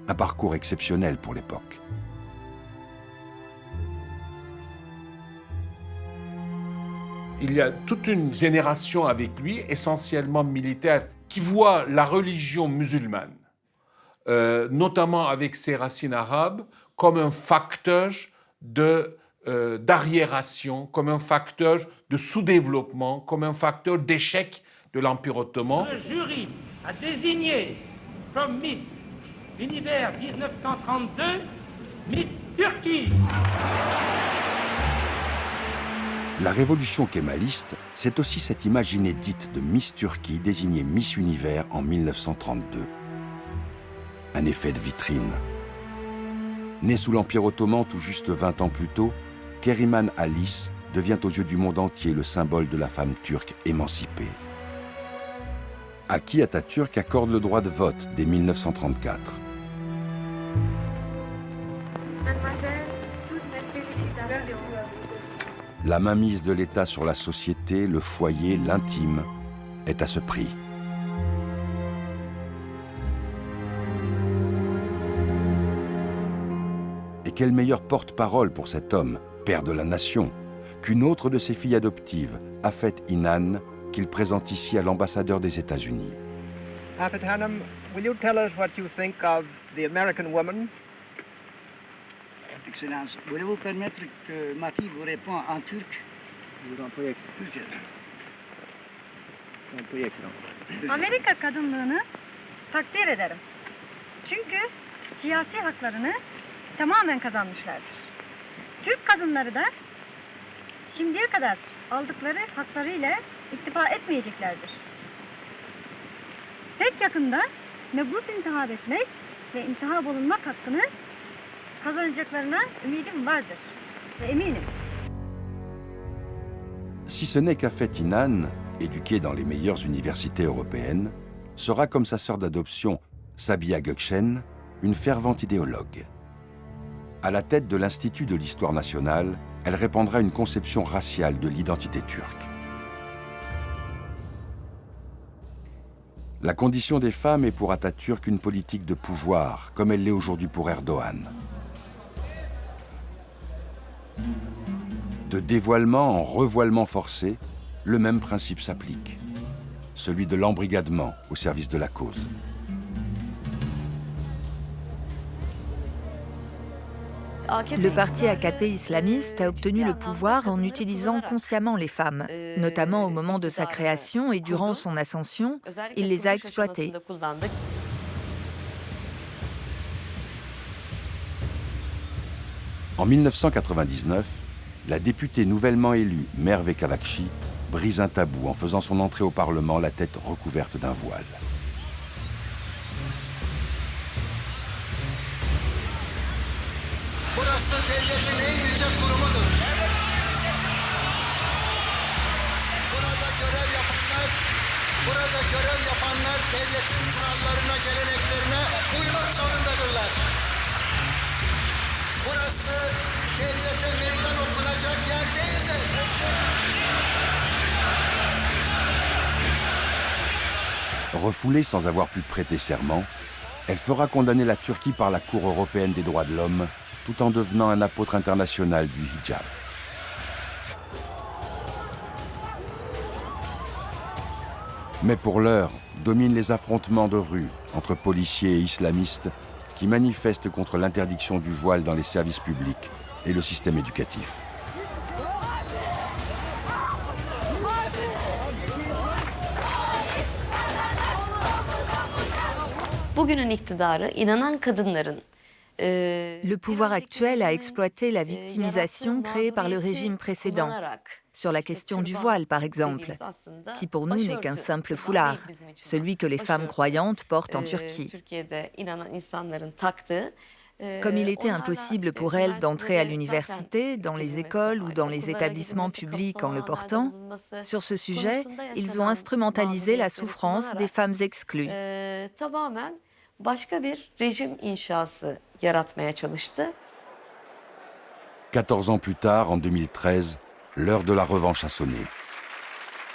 Un parcours exceptionnel pour l'époque. Il y a toute une génération avec lui, essentiellement militaire, qui voit la religion musulmane, notamment avec ses racines arabes, comme un facteur d'arriération, comme un facteur de sous-développement, comme un facteur d'échec de l'Empire ottoman. Le jury a désigné comme Miss l'univers 1932 Miss Turquie. La révolution kémaliste, c'est aussi cette image inédite de Miss Turquie désignée Miss Univers en 1932. Un effet de vitrine. Née sous l'Empire ottoman tout juste 20 ans plus tôt, Keriman Alice devient aux yeux du monde entier le symbole de la femme turque émancipée. À qui Atatürk accorde le droit de vote dès 1934. La mainmise de l'État sur la société, le foyer, l'intime, est à ce prix. Et quel meilleur porte-parole pour cet homme, père de la nation, qu'une autre de ses filles adoptives, Afet Inan, qu'il présente ici à l'ambassadeur des États-Unis. Afet Hanım, will you tell us what you think of the American woman? Excellence, voulez-vous permettre que ma fille vous réponde en turc? Amerika kadınlığını takdir ederim. Çünkü siyasi haklarını tamamen kazanmışlardır. Türk kadınları da şimdiye kadar aldıkları haklarıyla iktifa etmeyeceklerdir. Pek yakında mebus intihab etmek ve intihab olunmak hakkını kazanacaklarına ümidim vardır ve eminim. Si ce n'est qu'Afet Inan, éduquée dans les meilleures universités européennes, sera comme sa sœur d'adoption, Sabiha Gökçen, une fervente idéologue. À la tête de l'Institut de l'Histoire nationale, elle répandra une conception raciale de l'identité turque. La condition des femmes est pour Atatürk une politique de pouvoir, comme elle l'est aujourd'hui pour Erdogan. De dévoilement en revoilement forcé, le même principe s'applique, celui de l'embrigadement au service de la cause. Le parti AKP islamiste a obtenu le pouvoir en utilisant consciemment les femmes, notamment au moment de sa création et durant son ascension, il les a exploitées. En 1999, la députée nouvellement élue Merve Cavakchi brise un tabou en faisant son entrée au Parlement la tête recouverte d'un voile. Refoulée sans avoir pu prêter serment, elle fera condamner la Turquie par la Cour européenne des droits de l'homme, tout en devenant un apôtre international du hijab. Mais pour l'heure, dominent les affrontements de rue entre policiers et islamistes qui manifestent contre l'interdiction du voile dans les services publics et le système éducatif. Le pouvoir actuel a exploité la victimisation créée par le régime précédent, sur la question du voile par exemple, qui pour nous n'est qu'un simple foulard, celui que les femmes croyantes portent en Turquie. Comme il était impossible pour elles d'entrer à l'université, dans les écoles ou dans les établissements publics en le portant, sur ce sujet, ils ont instrumentalisé la souffrance des femmes exclues. Başka 14 ans plus tard, en 2013, l'heure de la revanche a sonné.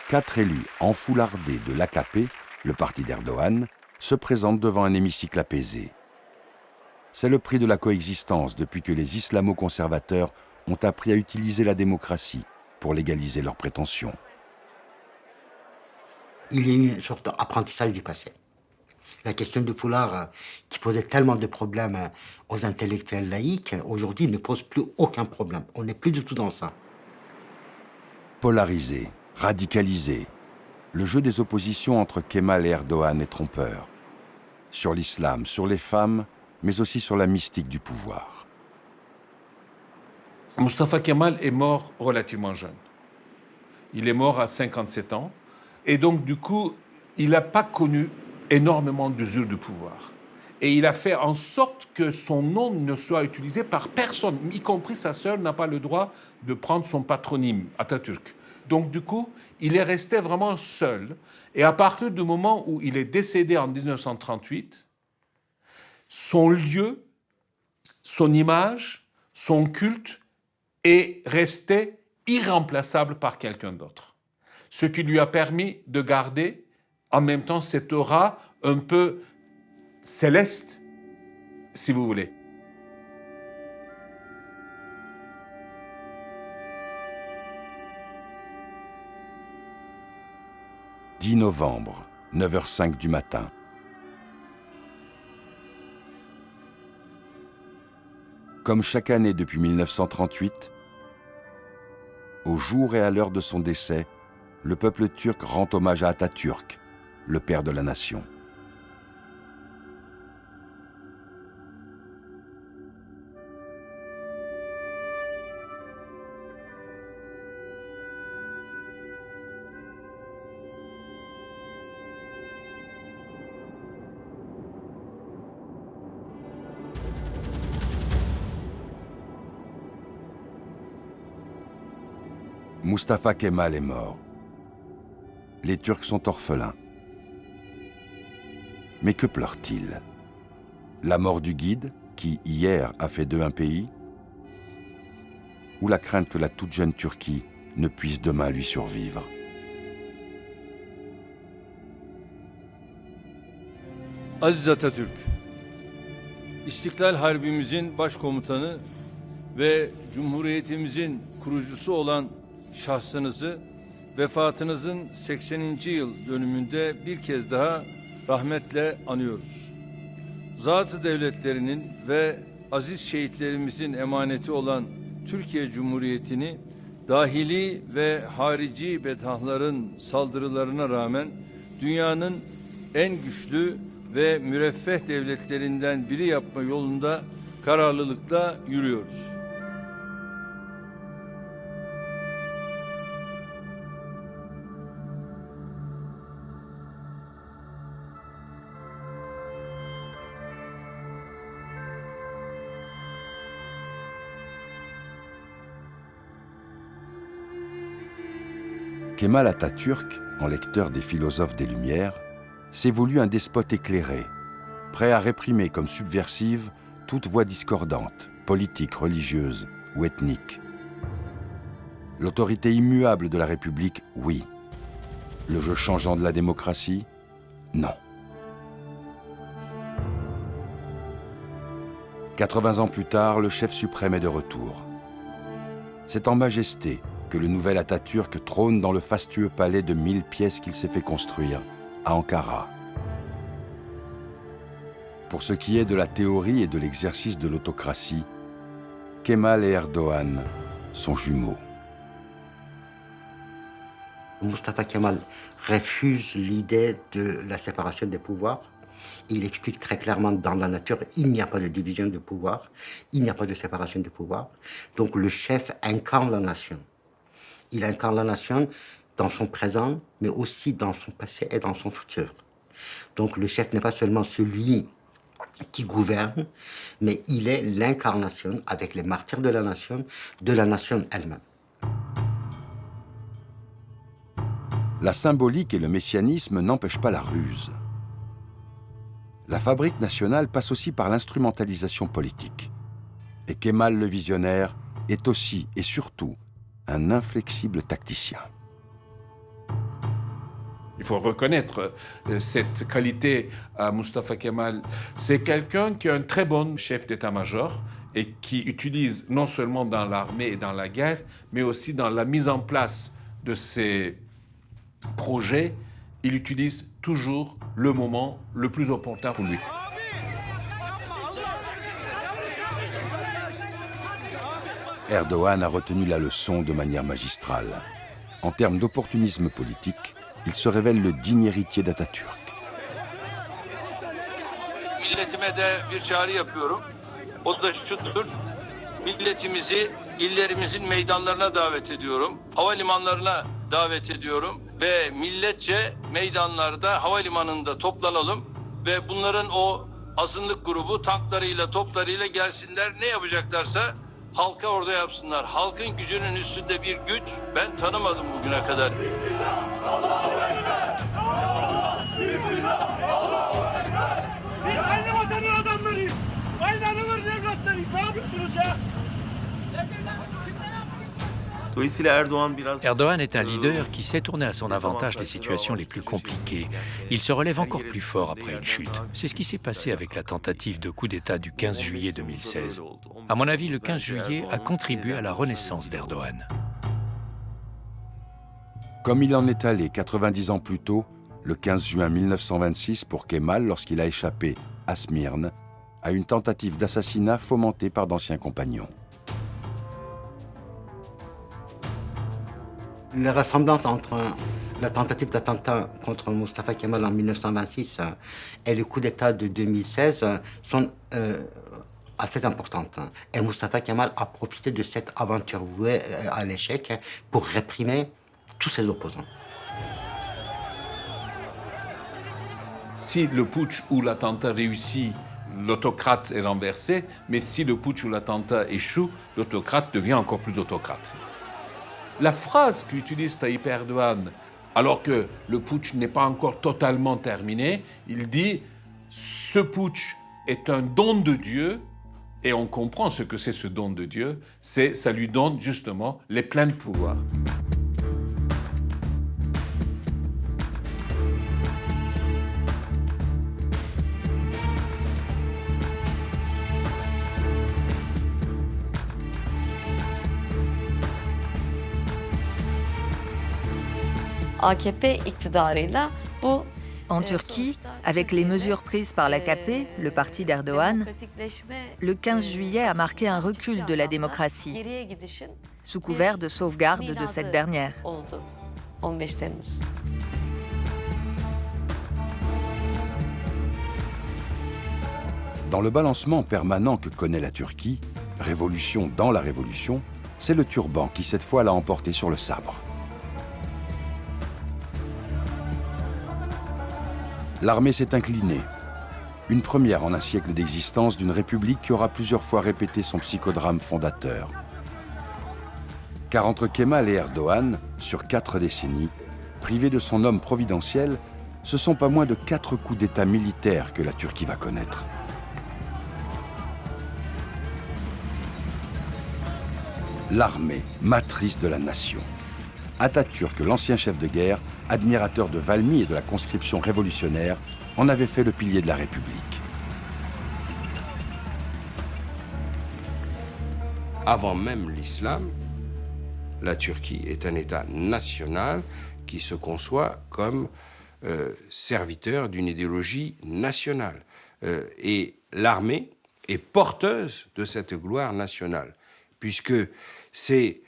4 élus enfoulardés de l'AKP, le parti d'Erdogan, se présentent devant un hémicycle apaisé. C'est le prix de la coexistence depuis que les islamo-conservateurs ont appris à utiliser la démocratie pour légaliser leurs prétentions. Il y a eu une sorte d'apprentissage du passé. La question du foulard, qui posait tellement de problèmes aux intellectuels laïcs, aujourd'hui ne pose plus aucun problème. On n'est plus du tout dans ça. Polarisé, radicalisé, le jeu des oppositions entre Kemal et Erdogan est trompeur. Sur l'islam, sur les femmes, mais aussi sur la mystique du pouvoir. Mustafa Kemal est mort relativement jeune. Il est mort à 57 ans. Et donc, du coup, il n'a pas connu énormément d'usure de pouvoir. Et il a fait en sorte que son nom ne soit utilisé par personne, y compris sa sœur n'a pas le droit de prendre son patronyme, Atatürk. Donc, du coup, il est resté vraiment seul. Et à partir du moment où il est décédé en 1938, son lieu, son image, son culte est resté irremplaçable par quelqu'un d'autre. Ce qui lui a permis de garder en même temps cette aura un peu céleste, si vous voulez. « 10 novembre, 9h05 du matin. Comme chaque année depuis 1938, au jour et à l'heure de son décès, le peuple turc rend hommage à Atatürk, le père de la nation. Mustafa Kemal est mort. Les Turcs sont orphelins. Mais que pleurent-ils? La mort du guide, qui hier a fait d'eux un pays? Ou la crainte que la toute jeune Turquie ne puisse demain lui survivre? Aziz Atatürk, İstiklal Harbimizin başkomutanı ve Cumhuriyetimizin kurucusu olan şahsınızı vefatınızın 80. yıl dönümünde bir kez daha rahmetle anıyoruz. Zat-ı devletlerinin ve aziz şehitlerimizin emaneti olan Türkiye Cumhuriyeti'ni dahili ve harici bedahların saldırılarına rağmen dünyanın en güçlü ve müreffeh devletlerinden biri yapma yolunda kararlılıkla yürüyoruz. Kemal Atatürk, en lecteur des philosophes des Lumières, s'est voulu un despote éclairé, prêt à réprimer comme subversive toute voix discordante, politique, religieuse ou ethnique. L'autorité immuable de la République, oui. Le jeu changeant de la démocratie, non. 80 ans plus tard, le chef suprême est de retour. C'est en majesté que le nouvel Atatürk trône dans le fastueux palais de 1000 pièces qu'il s'est fait construire à Ankara. Pour ce qui est de la théorie et de l'exercice de l'autocratie, Kemal et Erdogan sont jumeaux. Mustafa Kemal refuse l'idée de la séparation des pouvoirs. Il explique très clairement dans la nature, il n'y a pas de division de pouvoir, il n'y a pas de séparation des pouvoirs. Donc le chef incarne la nation. Il incarne la nation dans son présent, mais aussi dans son passé et dans son futur. Donc le chef n'est pas seulement celui qui gouverne, mais il est l'incarnation, avec les martyrs de la nation elle-même. La symbolique et le messianisme n'empêchent pas la ruse. La fabrique nationale passe aussi par l'instrumentalisation politique. Et Kemal le visionnaire est aussi et surtout un inflexible tacticien. Il faut reconnaître cette qualité à Mustafa Kemal. C'est quelqu'un qui est un très bon chef d'état-major et qui utilise non seulement dans l'armée et dans la guerre, mais aussi dans la mise en place de ses projets. Il utilise toujours le moment le plus opportun pour lui. Erdogan a retenu la leçon de manière magistrale. En termes d'opportunisme politique, il se révèle le digne héritier d'Atatürk. Milletime de bir çağrı yapıyorum. O da şudur. Milletimizi illerimizin meydanlarına davet ediyorum. Havalimanlarına davet ediyorum ve milletçe meydanlarda, havalimanında toplanalım ve bunların o azınlık grubu tanklarıyla, toplarıyla gelsinler. Ne yapacaklarsa halka orada yapsınlar. Halkın gücünün üstünde bir güç ben tanımadım bugüne kadar. Biz aynı vatanın adamlarıyız. Aynı anaların evlatlarıyız. Ne yapıyorsunuz ya? Erdogan est un leader qui sait tourner à son avantage les situations les plus compliquées. Il se relève encore plus fort après une chute. C'est ce qui s'est passé avec la tentative de coup d'État du 15 juillet 2016. À mon avis, le 15 juillet a contribué à la renaissance d'Erdogan. Comme il en est allé 90 ans plus tôt, le 15 juin 1926 pour Kemal, lorsqu'il a échappé à Smyrne, à une tentative d'assassinat fomentée par d'anciens compagnons. Les ressemblances entre la tentative d'attentat contre Mustafa Kemal en 1926 et le coup d'État de 2016 sont assez importantes. Et Mustafa Kemal a profité de cette aventure vouée à l'échec pour réprimer tous ses opposants. Si le putsch ou l'attentat réussit, l'autocrate est renversé, mais si le putsch ou l'attentat échoue, l'autocrate devient encore plus autocrate. La phrase qu'utilise Tayyip Erdogan, alors que le putsch n'est pas encore totalement terminé, il dit « Ce putsch est un don de Dieu », et on comprend ce que c'est ce don de Dieu, ça lui donne justement les pleins pouvoirs. AKP iktidarıyla bu En Turquie, avec les mesures prises par l'AKP, le parti d'Erdogan, le 15 juillet a marqué un recul de la démocratie, sous couvert de sauvegarde de cette dernière. Dans le balancement permanent que connaît la Turquie, révolution dans la révolution, c'est le turban qui cette fois l'a emporté sur le sabre. L'armée s'est inclinée. Une première en un siècle d'existence d'une république qui aura plusieurs fois répété son psychodrame fondateur. Car entre Kemal et Erdogan, sur 4 décennies, privé de son homme providentiel, ce sont pas moins de 4 coups d'État militaires que la Turquie va connaître. L'armée, matrice de la nation. Atatürk, l'ancien chef de guerre, admirateur de Valmy et de la conscription révolutionnaire, en avait fait le pilier de la République. Avant même l'islam, la Turquie est un État national qui se conçoit comme serviteur d'une idéologie nationale. Et l'armée est porteuse de cette gloire nationale, puisque c'est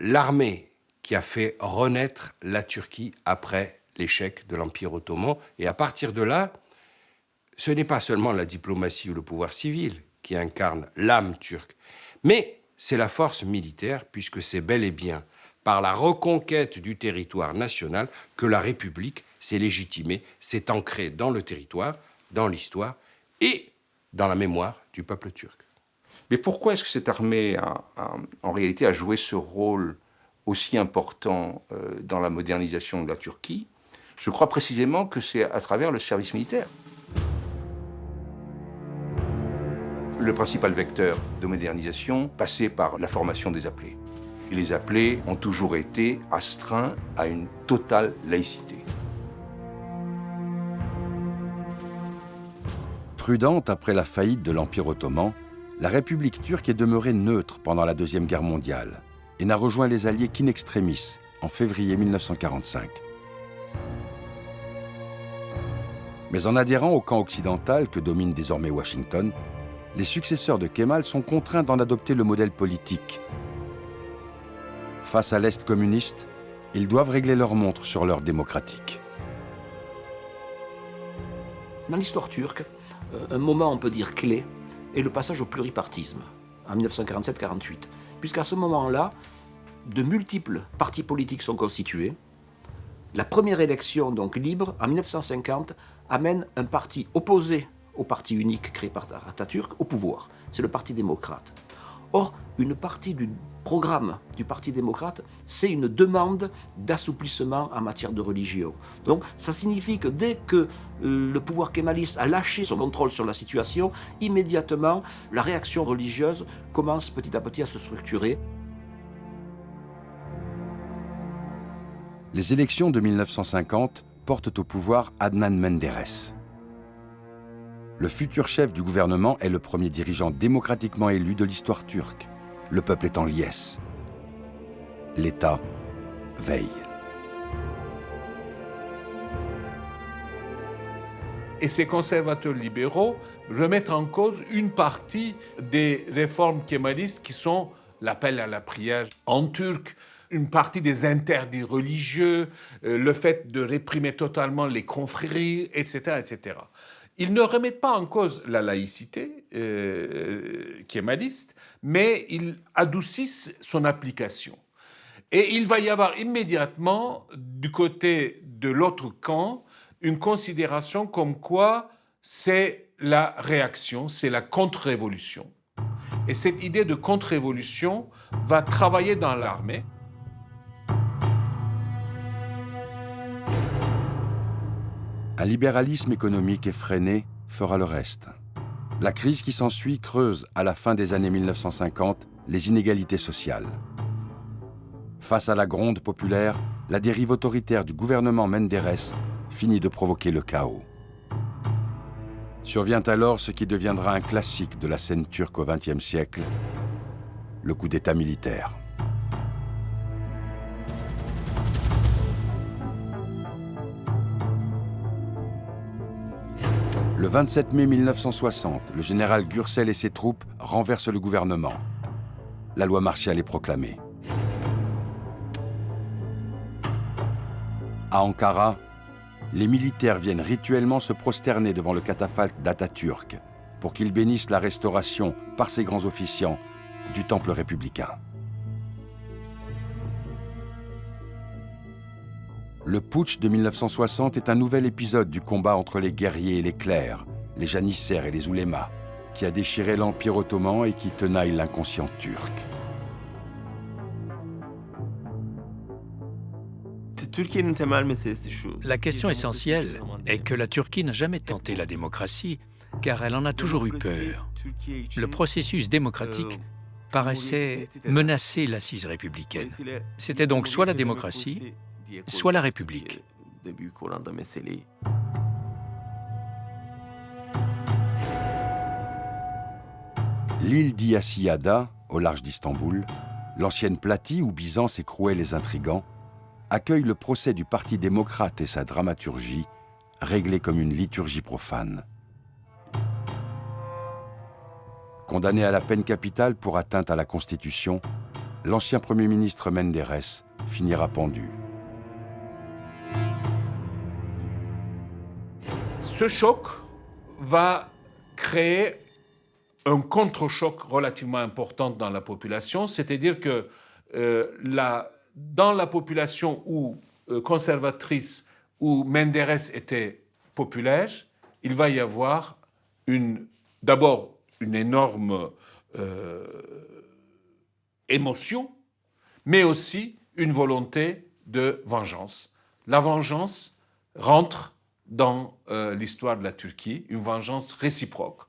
l'armée qui a fait renaître la Turquie après l'échec de l'Empire ottoman. Et à partir de là, ce n'est pas seulement la diplomatie ou le pouvoir civil qui incarne l'âme turque, mais c'est la force militaire, puisque c'est bel et bien par la reconquête du territoire national que la République s'est légitimée, s'est ancrée dans le territoire, dans l'histoire et dans la mémoire du peuple turc. Mais pourquoi est-ce que cette armée, en réalité, a joué ce rôle aussi important dans la modernisation de la Turquie? Je crois précisément que c'est à travers le service militaire. Le principal vecteur de modernisation passait par la formation des appelés. Et les appelés ont toujours été astreints à une totale laïcité. Prudente après la faillite de l'Empire ottoman, la République turque est demeurée neutre pendant la Deuxième Guerre mondiale et n'a rejoint les Alliés qu'in extremis en février 1945. Mais en adhérant au camp occidental que domine désormais Washington, les successeurs de Kemal sont contraints d'en adopter le modèle politique. Face à l'Est communiste, ils doivent régler leur montre sur l'heure démocratique. Dans l'histoire turque, un moment, on peut dire, clé est le passage au pluripartisme, en 1947-48. Puisqu'à ce moment-là, de multiples partis politiques sont constitués. La première élection, donc libre, en 1950, amène un parti opposé au parti unique créé par Atatürk au pouvoir. C'est le Parti démocrate. Or, une partie du programme du Parti démocrate, c'est une demande d'assouplissement en matière de religion. Donc, ça signifie que dès que le pouvoir kémaliste a lâché son contrôle sur la situation, immédiatement, la réaction religieuse commence petit à petit à se structurer. Les élections de 1950 portent au pouvoir Adnan Menderes. Le futur chef du gouvernement est le premier dirigeant démocratiquement élu de l'histoire turque. Le peuple est en liesse. L'État veille. Et ces conservateurs libéraux remettent en cause une partie des réformes kémalistes qui sont l'appel à la prière en turc, une partie des interdits religieux, le fait de réprimer totalement les confréries, etc., etc. Ils ne remettent pas en cause la laïcité kémaliste, mais ils adoucissent son application. Et il va y avoir immédiatement, du côté de l'autre camp, une considération comme quoi c'est la réaction, c'est la contre-révolution. Et cette idée de contre-révolution va travailler dans l'armée. Un libéralisme économique effréné fera le reste. La crise qui s'ensuit creuse, à la fin des années 1950, les inégalités sociales. Face à la gronde populaire, la dérive autoritaire du gouvernement Menderes finit de provoquer le chaos. Survient alors ce qui deviendra un classique de la scène turque au XXe siècle, le coup d'État militaire. Le 27 mai 1960, le général Gürsel et ses troupes renversent le gouvernement. La loi martiale est proclamée. À Ankara, les militaires viennent rituellement se prosterner devant le catafalque d'Atatürk pour qu'il bénisse la restauration par ses grands officiants du temple républicain. Le putsch de 1960 est un nouvel épisode du combat entre les guerriers et les clercs, les janissaires et les oulémas, qui a déchiré l'Empire ottoman et qui tenaille l'inconscient turc. La question essentielle est que la Turquie n'a jamais tenté la démocratie, car elle en a toujours eu peur. Le processus démocratique paraissait menacer l'assise républicaine. C'était donc soit la démocratie, soit la République. L'île d'Iyasiyada, au large d'Istanbul, l'ancienne Platie où Byzance écrouait les intrigants, accueille le procès du Parti démocrate et sa dramaturgie, réglée comme une liturgie profane. Condamné à la peine capitale pour atteinte à la Constitution, l'ancien Premier ministre Menderes finira pendu. Ce choc va créer un contre-choc relativement important dans la population, c'est-à-dire que dans la population conservatrice où Menderes était populaire, il va y avoir d'abord une énorme émotion, mais aussi une volonté de vengeance. La vengeance rentre dans l'histoire de la Turquie, une vengeance réciproque.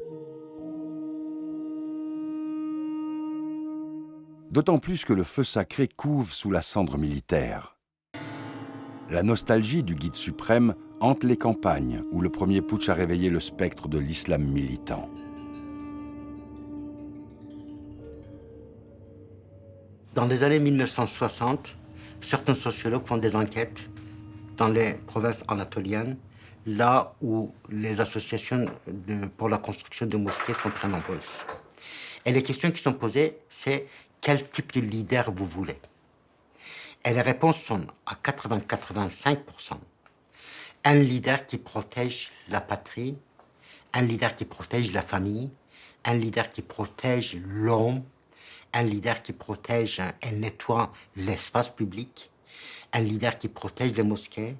D'autant plus que le feu sacré couve sous la cendre militaire. La nostalgie du guide suprême hante les campagnes où le premier putsch a réveillé le spectre de l'islam militant. Dans les années 1960, certains sociologues font des enquêtes dans les provinces anatoliennes, là où les associations pour la construction de mosquées sont très nombreuses. Et les questions qui sont posées, c'est quel type de leader vous voulez? Et les réponses sont à 80-85%. Un leader qui protège la patrie, un leader qui protège la famille, un leader qui protège l'homme, un leader qui protège et nettoie l'espace public, un leader qui protège les mosquées,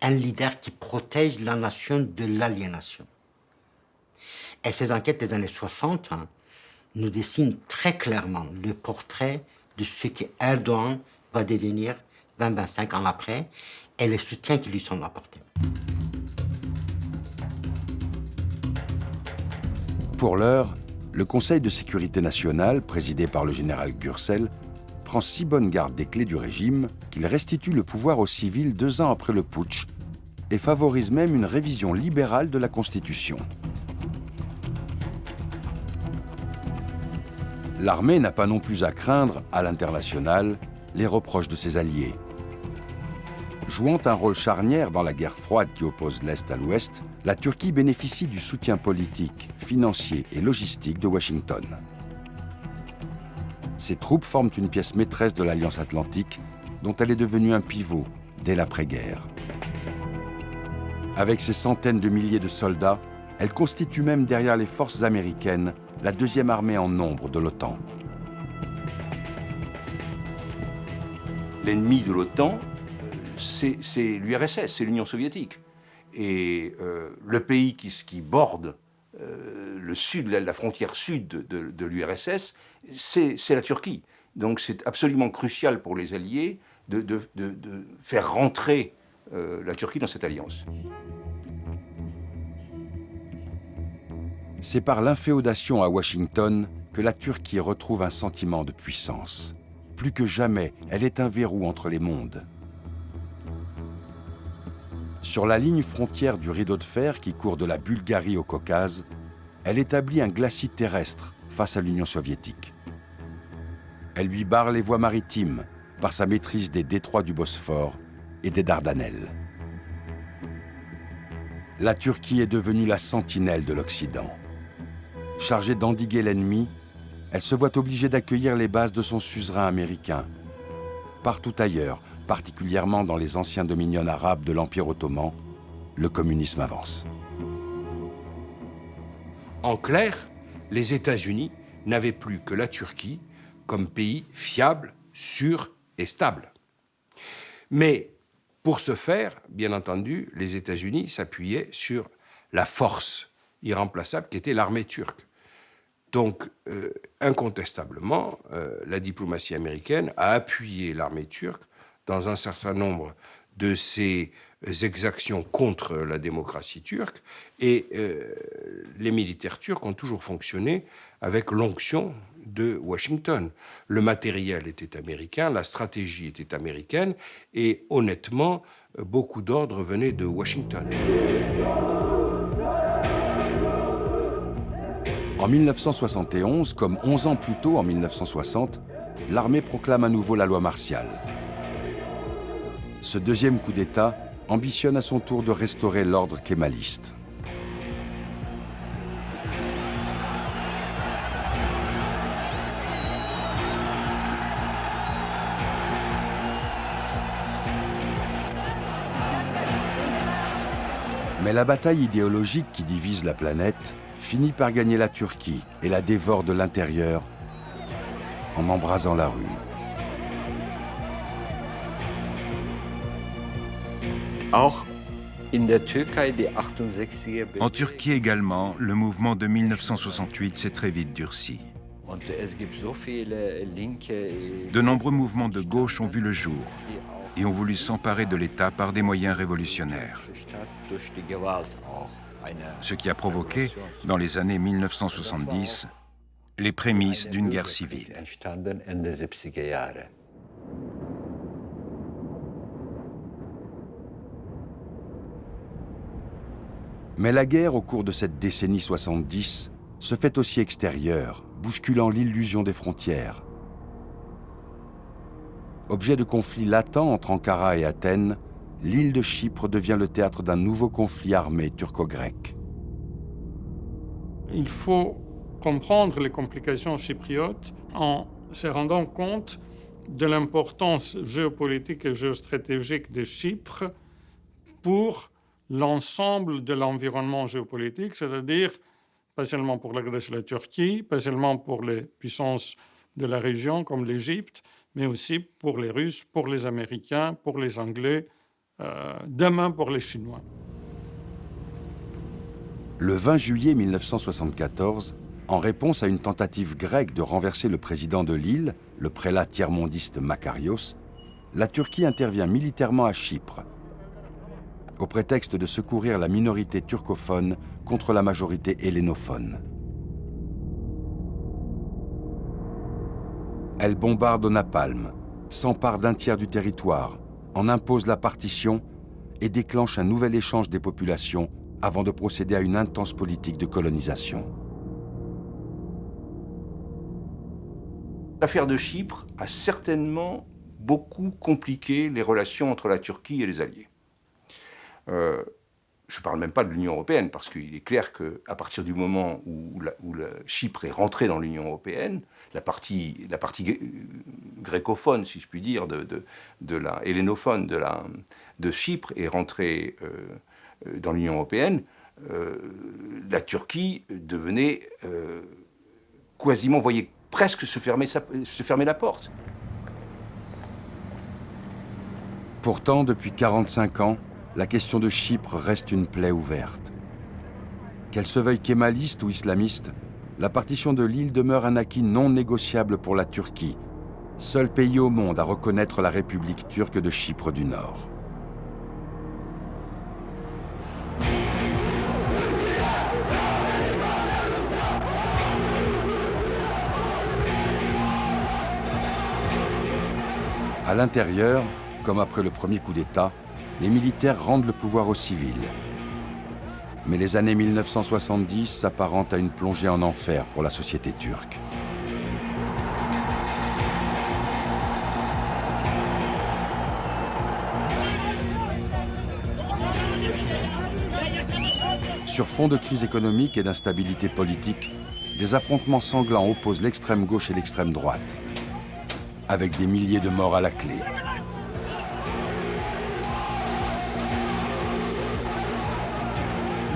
un leader qui protège la nation de l'aliénation. Et ces enquêtes des années 60 nous dessinent très clairement le portrait de ce qu'Erdogan va devenir 20-25 ans après et les soutiens qui lui sont apportés. Pour l'heure, le Conseil de sécurité nationale, présidé par le général Gürsel, prend si bonne garde des clés du régime qu'il restitue le pouvoir aux civils 2 ans après le putsch et favorise même une révision libérale de la Constitution. L'armée n'a pas non plus à craindre, à l'international, les reproches de ses alliés. Jouant un rôle charnière dans la guerre froide qui oppose l'Est à l'Ouest, la Turquie bénéficie du soutien politique, financier et logistique de Washington. Ses troupes forment une pièce maîtresse de l'Alliance Atlantique, dont elle est devenue un pivot dès l'après-guerre. Avec ses centaines de milliers de soldats, elle constitue même derrière les forces américaines la 2e armée en nombre de l'OTAN. L'ennemi de l'OTAN, c'est l'URSS, c'est l'Union soviétique. Et le pays qui borde le sud, la frontière sud de l'URSS, c'est la Turquie. Donc c'est absolument crucial pour les Alliés de faire rentrer la Turquie dans cette alliance. C'est par l'inféodation à Washington que la Turquie retrouve un sentiment de puissance. Plus que jamais, elle est un verrou entre les mondes. Sur la ligne frontière du rideau de fer qui court de la Bulgarie au Caucase, elle établit un glacis terrestre face à l'Union soviétique. Elle lui barre les voies maritimes par sa maîtrise des détroits du Bosphore et des Dardanelles. La Turquie est devenue la sentinelle de l'Occident. Chargée d'endiguer l'ennemi, elle se voit obligée d'accueillir les bases de son suzerain américain. Partout ailleurs, particulièrement dans les anciens dominions arabes de l'Empire ottoman, le communisme avance. En clair, les États-Unis n'avaient plus que la Turquie comme pays fiable, sûr et stable. Mais pour ce faire, bien entendu, les États-Unis s'appuyaient sur la force irremplaçable qui était l'armée turque. Donc, incontestablement, la diplomatie américaine a appuyé l'armée turque dans un certain nombre de ses exactions contre la démocratie turque, et les militaires turcs ont toujours fonctionné avec l'onction de Washington. Le matériel était américain, la stratégie était américaine, et honnêtement, beaucoup d'ordres venaient de Washington. En 1971, comme 11 ans plus tôt, en 1960, l'armée proclame à nouveau la loi martiale. Ce deuxième coup d'État ambitionne à son tour de restaurer l'ordre kémaliste. Mais la bataille idéologique qui divise la planète finit par gagner la Turquie et la dévore de l'intérieur en embrasant la rue. En Turquie également, le mouvement de 1968 s'est très vite durci. De nombreux mouvements de gauche ont vu le jour et ont voulu s'emparer de l'État par des moyens révolutionnaires. Ce qui a provoqué, dans les années 1970, les prémices d'une guerre civile. Mais la guerre, au cours de cette décennie 70, se fait aussi extérieure, bousculant l'illusion des frontières. Objet de conflits latents entre Ankara et Athènes, l'île de Chypre devient le théâtre d'un nouveau conflit armé turco-grec. Il faut comprendre les complications chypriotes en se rendant compte de l'importance géopolitique et géostratégique de Chypre pour l'ensemble de l'environnement géopolitique, c'est-à-dire pas seulement pour la Grèce et la Turquie, pas seulement pour les puissances de la région comme l'Égypte, mais aussi pour les Russes, pour les Américains, pour les Anglais, demain pour les Chinois. Le 20 juillet 1974, en réponse à une tentative grecque de renverser le président de l'île, le prélat tiers-mondiste Makarios, la Turquie intervient militairement à Chypre, au prétexte de secourir la minorité turcophone contre la majorité hellénophone. Elle bombarde au napalm, s'empare d'un tiers du territoire, en impose la partition et déclenche un nouvel échange des populations avant de procéder à une intense politique de colonisation. L'affaire de Chypre a certainement beaucoup compliqué les relations entre la Turquie et les Alliés. Je ne parle même pas de l'Union européenne, parce qu'il est clair qu'à partir du moment où Chypre est rentrée dans l'Union européenne, la partie grécophone, si je puis dire, de la hellénophone de Chypre est rentrée dans l'Union européenne, la Turquie devenait quasiment, voyez, presque se fermer la porte. Pourtant, depuis 45 ans, la question de Chypre reste une plaie ouverte. Qu'elle se veuille kémaliste ou islamiste, la partition de l'île demeure un acquis non négociable pour la Turquie, seul pays au monde à reconnaître la République turque de Chypre du Nord. À l'intérieur, comme après le premier coup d'État, les militaires rendent le pouvoir aux civils. Mais les années 1970 s'apparentent à une plongée en enfer pour la société turque. Sur fond de crise économique et d'instabilité politique, des affrontements sanglants opposent l'extrême gauche et l'extrême droite, avec des milliers de morts à la clé.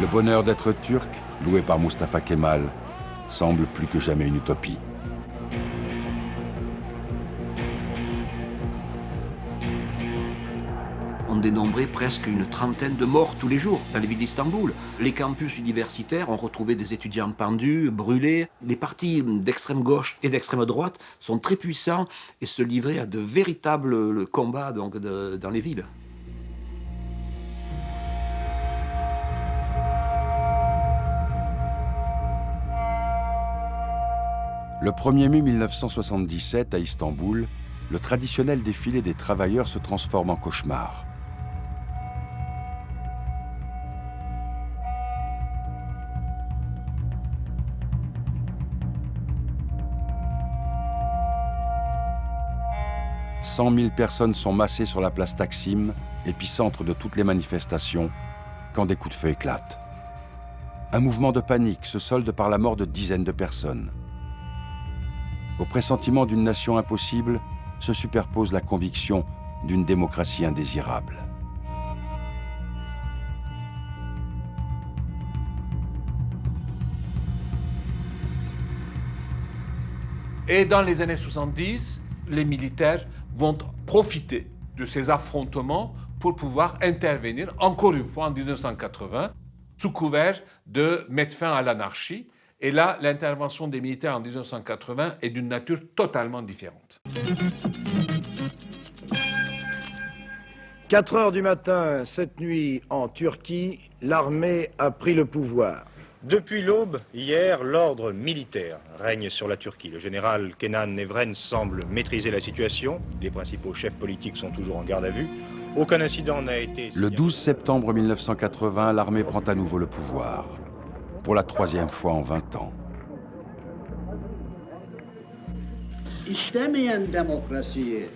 Le bonheur d'être turc, loué par Mustafa Kemal, semble plus que jamais une utopie. On dénombrait presque une trentaine de morts tous les jours dans les villes d'Istanbul. Les campus universitaires ont retrouvé des étudiants pendus, brûlés. Les partis d'extrême gauche et d'extrême droite sont très puissants et se livraient à de véritables combats dans les villes. Le 1er mai 1977, à Istanbul, le traditionnel défilé des travailleurs se transforme en cauchemar. « 100 000 personnes sont massées sur la place Taksim, épicentre de toutes les manifestations, quand des coups de feu éclatent. Un mouvement de panique se solde par la mort de dizaines de personnes. Au pressentiment d'une nation impossible se superpose la conviction d'une démocratie indésirable. Et dans les années 70, les militaires vont profiter de ces affrontements pour pouvoir intervenir, encore une fois en 1980, sous couvert de mettre fin à l'anarchie. Et là, l'intervention des militaires en 1980 est d'une nature totalement différente. 4 heures du matin, cette nuit, en Turquie, l'armée a pris le pouvoir. Depuis l'aube, hier, l'ordre militaire règne sur la Turquie. Le général Kenan Evren semble maîtriser la situation. Les principaux chefs politiques sont toujours en garde à vue. Aucun incident n'a été... Le 12 septembre 1980, l'armée prend à nouveau le pouvoir. Pour la 3e fois en 20 ans. İstemeyen demokrasiyi,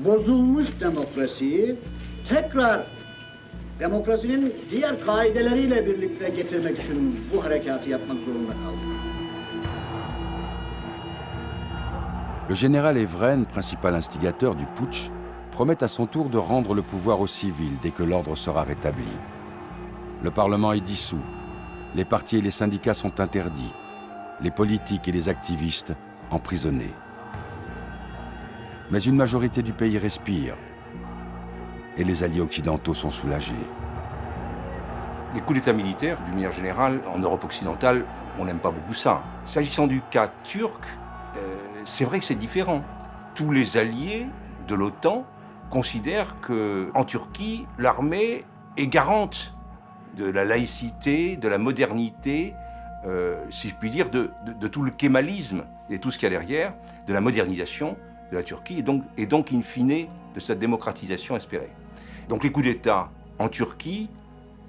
bozulmuş demokrasiyi tekrar demokrasinin diğer kaideleriyle birlikte getirmek için bu harekatı yapmak zorunda kaldık. Le général Evren, principal instigateur du putsch, promet à son tour de rendre le pouvoir aux civils dès que l'ordre sera rétabli. Le Parlement est dissous, les partis et les syndicats sont interdits, les politiques et les activistes emprisonnés. Mais une majorité du pays respire et les alliés occidentaux sont soulagés. Les coups d'État militaires, d'une manière générale, en Europe occidentale, on n'aime pas beaucoup ça. S'agissant du cas turc, c'est vrai que c'est différent. Tous les alliés de l'OTAN considèrent qu'en Turquie, l'armée est garante de la laïcité, de la modernité, si je puis dire, de tout le kémalisme et tout ce qu'il y a derrière, de la modernisation de la Turquie et donc in fine, de sa démocratisation espérée. Donc les coups d'État en Turquie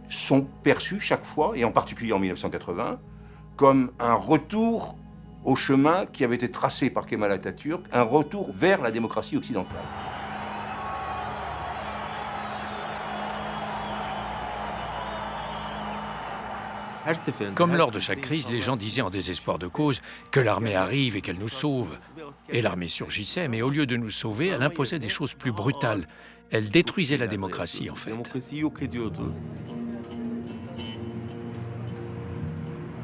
sont perçus chaque fois, et en particulier en 1980, comme un retour au chemin qui avait été tracé par Kemal Atatürk, un retour vers la démocratie occidentale. Comme lors de chaque crise, les gens disaient en désespoir de cause que l'armée arrive et qu'elle nous sauve. Et l'armée surgissait, mais au lieu de nous sauver, elle imposait des choses plus brutales. Elle détruisait la démocratie, en fait.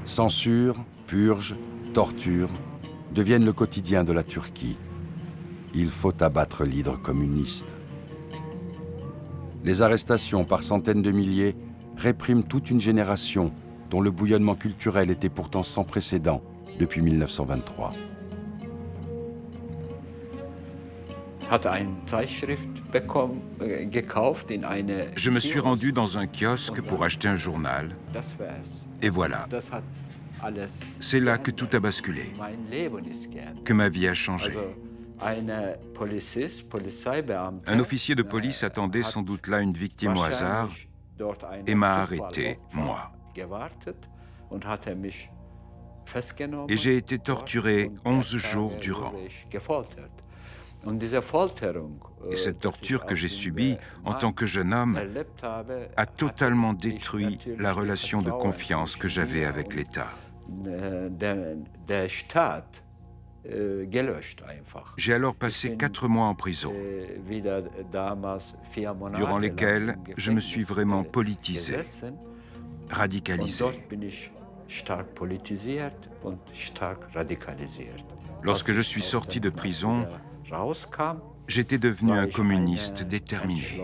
Censure, purge, torture deviennent le quotidien de la Turquie. Il faut abattre l'hydre communiste. Les arrestations par centaines de milliers répriment toute une génération dont le bouillonnement culturel était pourtant sans précédent depuis 1923. Je me suis rendu dans un kiosque pour acheter un journal, et voilà. C'est là que tout a basculé, que ma vie a changé. Un officier de police attendait sans doute là une victime au hasard et m'a arrêté, moi. Et j'ai été torturé 11 jours durant. Et cette torture que j'ai subie en tant que jeune homme a totalement détruit la relation de confiance que j'avais avec l'État. J'ai alors passé 4 mois en prison, durant lesquels je me suis vraiment politisé, radicalisé. Lorsque je suis sorti de prison, j'étais devenu un communiste déterminé.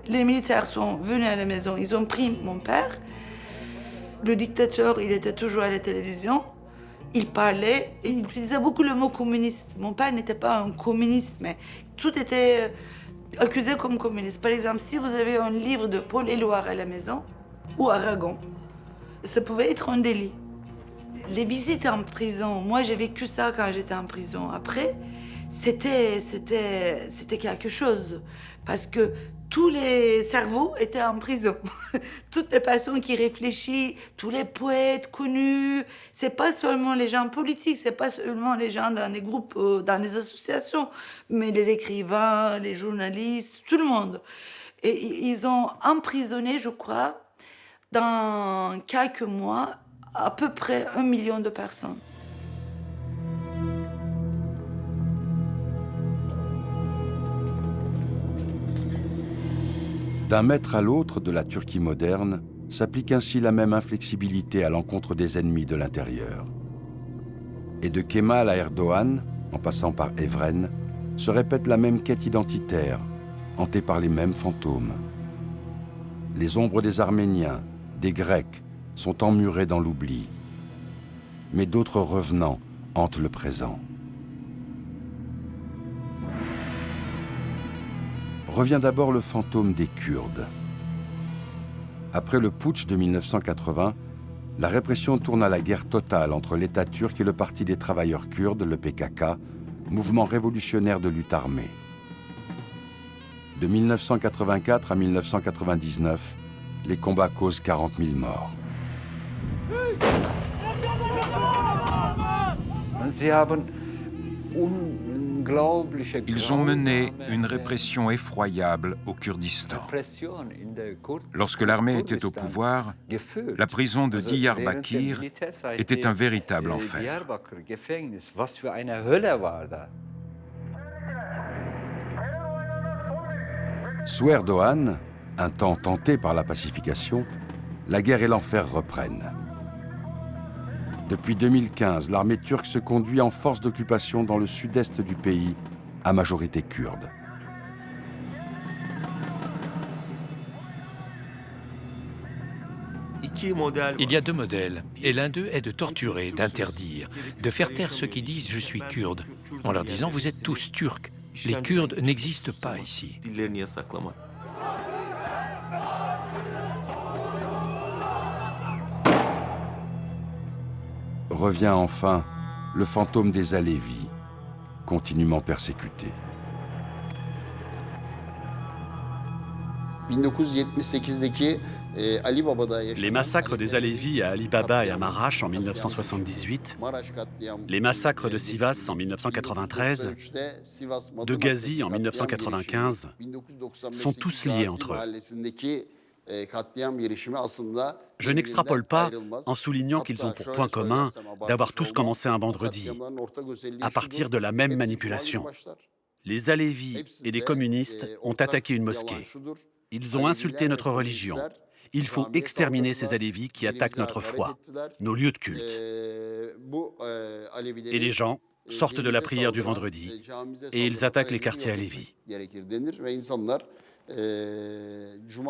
Les militaires sont venus à la maison, ils ont pris mon père. Le dictateur, il était toujours à la télévision. Il parlait et il utilisait beaucoup le mot communiste. Mon père n'était pas un communiste, mais tout était accusé comme communiste. Par exemple, si vous avez un livre de Paul Éluard à la maison, ou Aragon, ça pouvait être un délit. Les visites en prison, moi j'ai vécu ça quand j'étais en prison. Après, c'était quelque chose, parce que tous les cerveaux étaient en prison. Toutes les personnes qui réfléchissent, tous les poètes connus, c'est pas seulement les gens politiques, c'est pas seulement les gens dans les groupes, dans les associations, mais les écrivains, les journalistes, tout le monde. Et ils ont emprisonné, je crois, dans quelques mois, à peu près 1 million de personnes. D'un maître à l'autre de la Turquie moderne s'applique ainsi la même inflexibilité à l'encontre des ennemis de l'intérieur. Et de Kemal à Erdogan, en passant par Evren, se répète la même quête identitaire, hantée par les mêmes fantômes. Les ombres des Arméniens, des Grecs, sont emmurées dans l'oubli. Mais d'autres revenants hantent le présent. Revient d'abord le fantôme des Kurdes. Après le putsch de 1980, la répression tourne à la guerre totale entre l'État turc et le Parti des travailleurs kurdes, le PKK, mouvement révolutionnaire de lutte armée. De 1984 à 1999, les combats causent 40 000 morts. Ils ont mené une répression effroyable au Kurdistan. Lorsque l'armée était au pouvoir, la prison de Diyarbakir était un véritable enfer. Sous Erdogan, un temps tenté par la pacification, la guerre et l'enfer reprennent. Depuis 2015, l'armée turque se conduit en force d'occupation dans le sud-est du pays, à majorité kurde. Il y a 2 modèles, et l'un d'eux est de torturer, d'interdire, de faire taire ceux qui disent « je suis kurde », en leur disant « vous êtes tous turcs, les Kurdes n'existent pas ici ». Revient enfin le fantôme des Alévis, continuellement persécutés. Les massacres des Alévis à Ali Baba et à Maraş en 1978, les massacres de Sivas en 1993, de Ghazi en 1995, sont tous liés entre eux. Je n'extrapole pas en soulignant qu'ils ont pour point commun d'avoir tous commencé un vendredi, à partir de la même manipulation. Les Alévis et les communistes ont attaqué une mosquée. Ils ont insulté notre religion. Il faut exterminer ces Alévis qui attaquent notre foi, nos lieux de culte. Et les gens sortent de la prière du vendredi et ils attaquent les quartiers Alévis.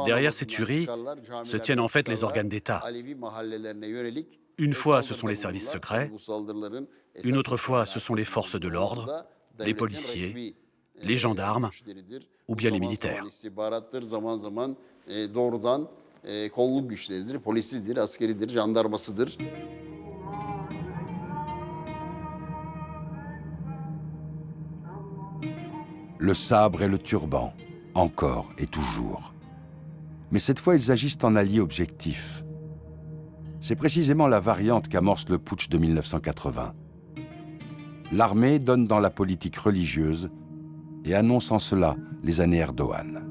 Derrière ces tueries se tiennent en fait les organes d'État. Une fois, ce sont les services secrets. Une autre fois, ce sont les forces de l'ordre, les policiers, les gendarmes ou bien les militaires. Le sabre et le turban, encore et toujours. Mais cette fois, ils agissent en alliés objectifs. C'est précisément la variante qu'amorce le putsch de 1980. L'armée donne dans la politique religieuse et annonce en cela les années Erdogan.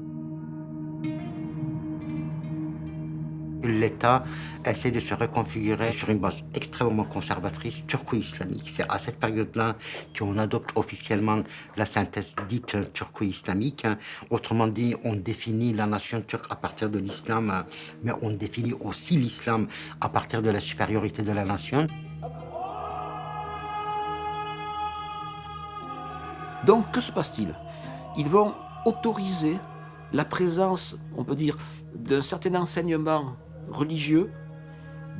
L'État essaie de se reconfigurer sur une base extrêmement conservatrice turco-islamique. C'est à cette période-là qu'on adopte officiellement la synthèse dite turco-islamique. Autrement dit, on définit la nation turque à partir de l'islam, mais on définit aussi l'islam à partir de la supériorité de la nation. Donc, que se passe-t-il? Ils vont autoriser la présence, on peut dire, d'un certain enseignement religieux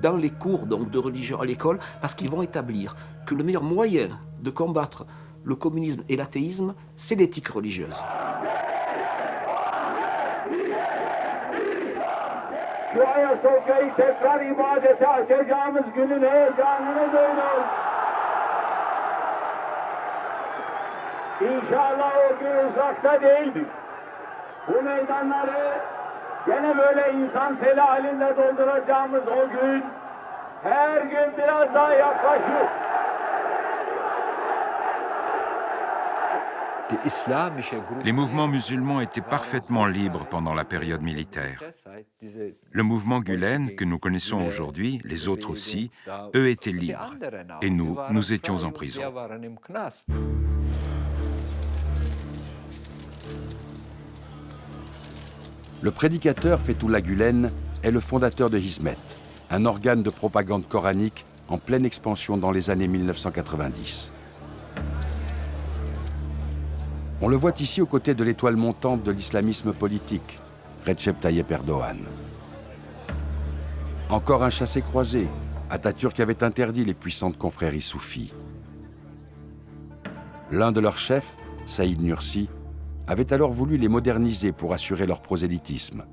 dans les cours donc, de religion à l'école, parce qu'ils vont établir que le meilleur moyen de combattre le communisme et l'athéisme, c'est l'éthique religieuse. İnşallah o gün uzakta değildir. Bu meydanları gene böyle insan seli halinde dolduracağımız o gün her gün biraz daha yaklaşıyor. Les mouvements musulmans étaient parfaitement libres pendant la période militaire. Le mouvement Gülen, que nous connaissons aujourd'hui, les autres aussi, eux étaient libres. Et nous étions en prison. Le prédicateur Fethullah Gülen est le fondateur de Hizmet, un organe de propagande coranique en pleine expansion dans les années 1990. On le voit ici aux côtés de l'étoile montante de l'islamisme politique, Recep Tayyip Erdogan. Encore un chassé-croisé, Atatürk avait interdit les puissantes confréries soufis. L'un de leurs chefs, Saïd Nursi, avait alors voulu les moderniser pour assurer leur prosélytisme.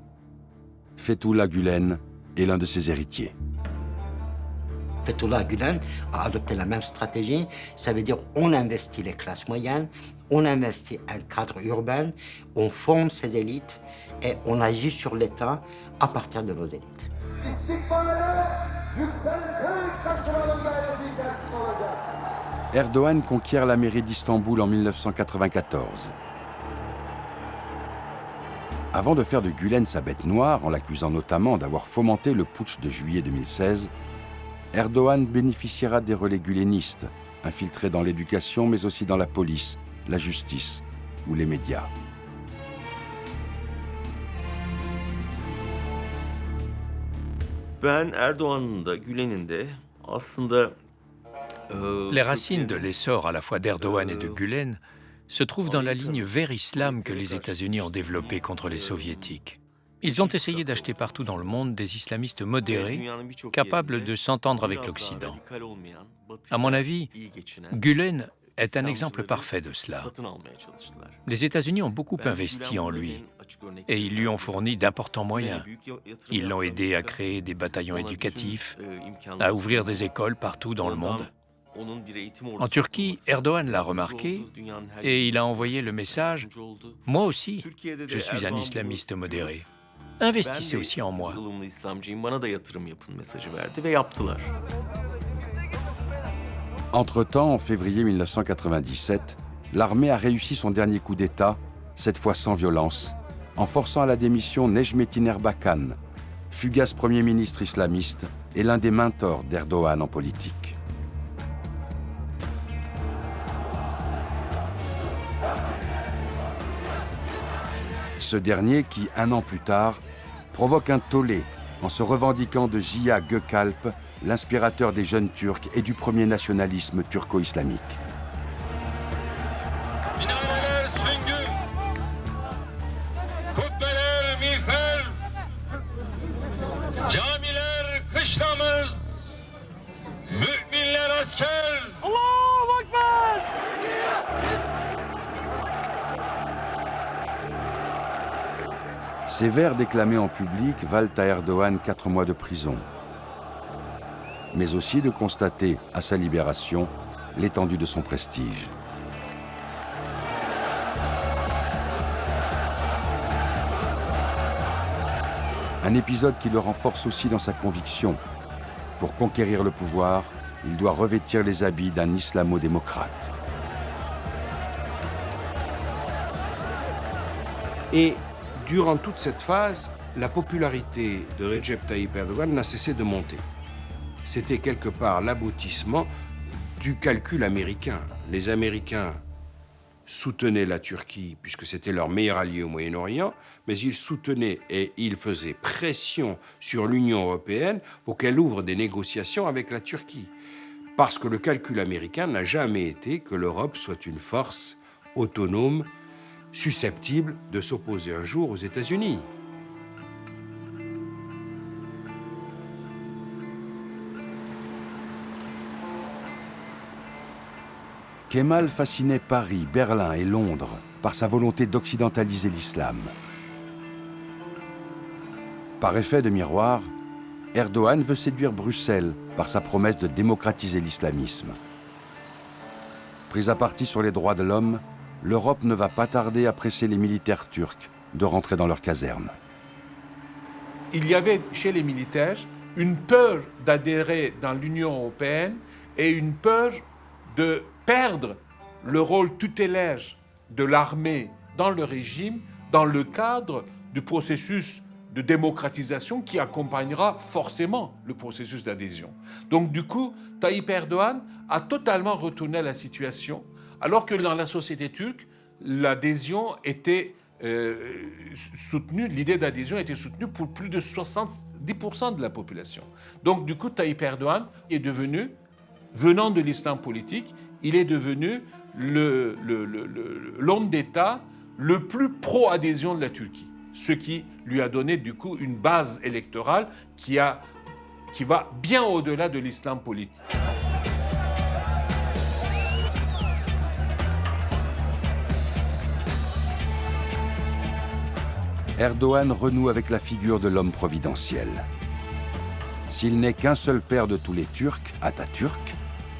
Fethullah Gülen est l'un de ses héritiers. Fethullah Gülen a adopté la même stratégie, ça veut dire on investit les classes moyennes, on investit un cadre urbain, on forme ses élites et on agit sur l'État à partir de nos élites. Erdogan conquiert la mairie d'Istanbul en 1994. Avant de faire de Gülen sa bête noire, en l'accusant notamment d'avoir fomenté le putsch de juillet 2016, Erdogan bénéficiera des relais gülenistes, infiltrés dans l'éducation mais aussi dans la police, la justice ou les médias. Les racines de l'essor à la fois d'Erdogan et de Gülen se trouvent dans la ligne vers islam que les États-Unis ont développée contre les soviétiques. Ils ont essayé d'acheter partout dans le monde des islamistes modérés, capables de s'entendre avec l'Occident. À mon avis, Gülen est un exemple parfait de cela. Les États-Unis ont beaucoup investi en lui et ils lui ont fourni d'importants moyens. Ils l'ont aidé à créer des bataillons éducatifs, à ouvrir des écoles partout dans le monde. En Turquie, Erdogan l'a remarqué et il a envoyé le message « Moi aussi, je suis un islamiste modéré. Investissez aussi en moi. » Entre-temps, en février 1997, l'armée a réussi son dernier coup d'État, cette fois sans violence, en forçant à la démission Necmettin Erbakan, fugace Premier ministre islamiste et l'un des mentors d'Erdogan en politique. Ce dernier qui, un an plus tard, provoque un tollé en se revendiquant de Ziya Gökalp, l'inspirateur des jeunes Turcs et du premier nationalisme turco-islamique. Ces vers déclamés en public valent à Erdogan 4 mois de prison, mais aussi de constater, à sa libération, l'étendue de son prestige. Un épisode qui le renforce aussi dans sa conviction. Pour conquérir le pouvoir, il doit revêtir les habits d'un islamo-démocrate. Et durant toute cette phase, la popularité de Recep Tayyip Erdogan n'a cessé de monter. C'était quelque part l'aboutissement du calcul américain. Les Américains soutenaient la Turquie puisque c'était leur meilleur allié au Moyen-Orient, mais ils soutenaient et ils faisaient pression sur l'Union européenne pour qu'elle ouvre des négociations avec la Turquie. Parce que le calcul américain n'a jamais été que l'Europe soit une force autonome, susceptible de s'opposer un jour aux États-Unis. Kemal fascinait Paris, Berlin et Londres par sa volonté d'occidentaliser l'islam. Par effet de miroir, Erdogan veut séduire Bruxelles par sa promesse de démocratiser l'islamisme. Prise à partie sur les droits de l'homme, l'Europe ne va pas tarder à presser les militaires turcs de rentrer dans leurs casernes. Il y avait chez les militaires une peur d'adhérer dans l'Union européenne et une peur de perdre le rôle tutélaire de l'armée dans le régime dans le cadre du processus de démocratisation qui accompagnera forcément le processus d'adhésion. Donc du coup, Tayyip Erdogan a totalement retourné la situation, alors que dans la société turque, l'adhésion était soutenue, l'idée d'adhésion était soutenue pour plus de 70% de la population. Donc du coup, Tayyip Erdogan est devenu, venant de l'islam politique, il est devenu l'homme d'État le plus pro-adhésion de la Turquie, ce qui lui a donné du coup une base électorale qui va bien au-delà de l'islam politique. Erdogan renoue avec la figure de l'homme providentiel. S'il n'est qu'un seul père de tous les Turcs, Atatürk,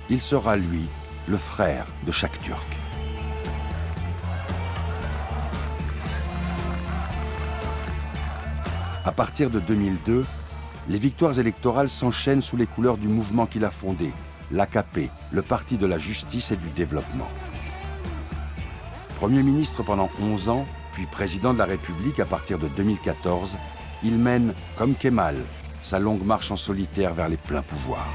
il sera, lui, le frère de chaque Turc. À partir de 2002, les victoires électorales s'enchaînent sous les couleurs du mouvement qu'il a fondé, l'AKP, le Parti de la Justice et du Développement. Premier ministre pendant 11 ans, puis président de la République à partir de 2014, il mène, comme Kemal, sa longue marche en solitaire vers les pleins pouvoirs.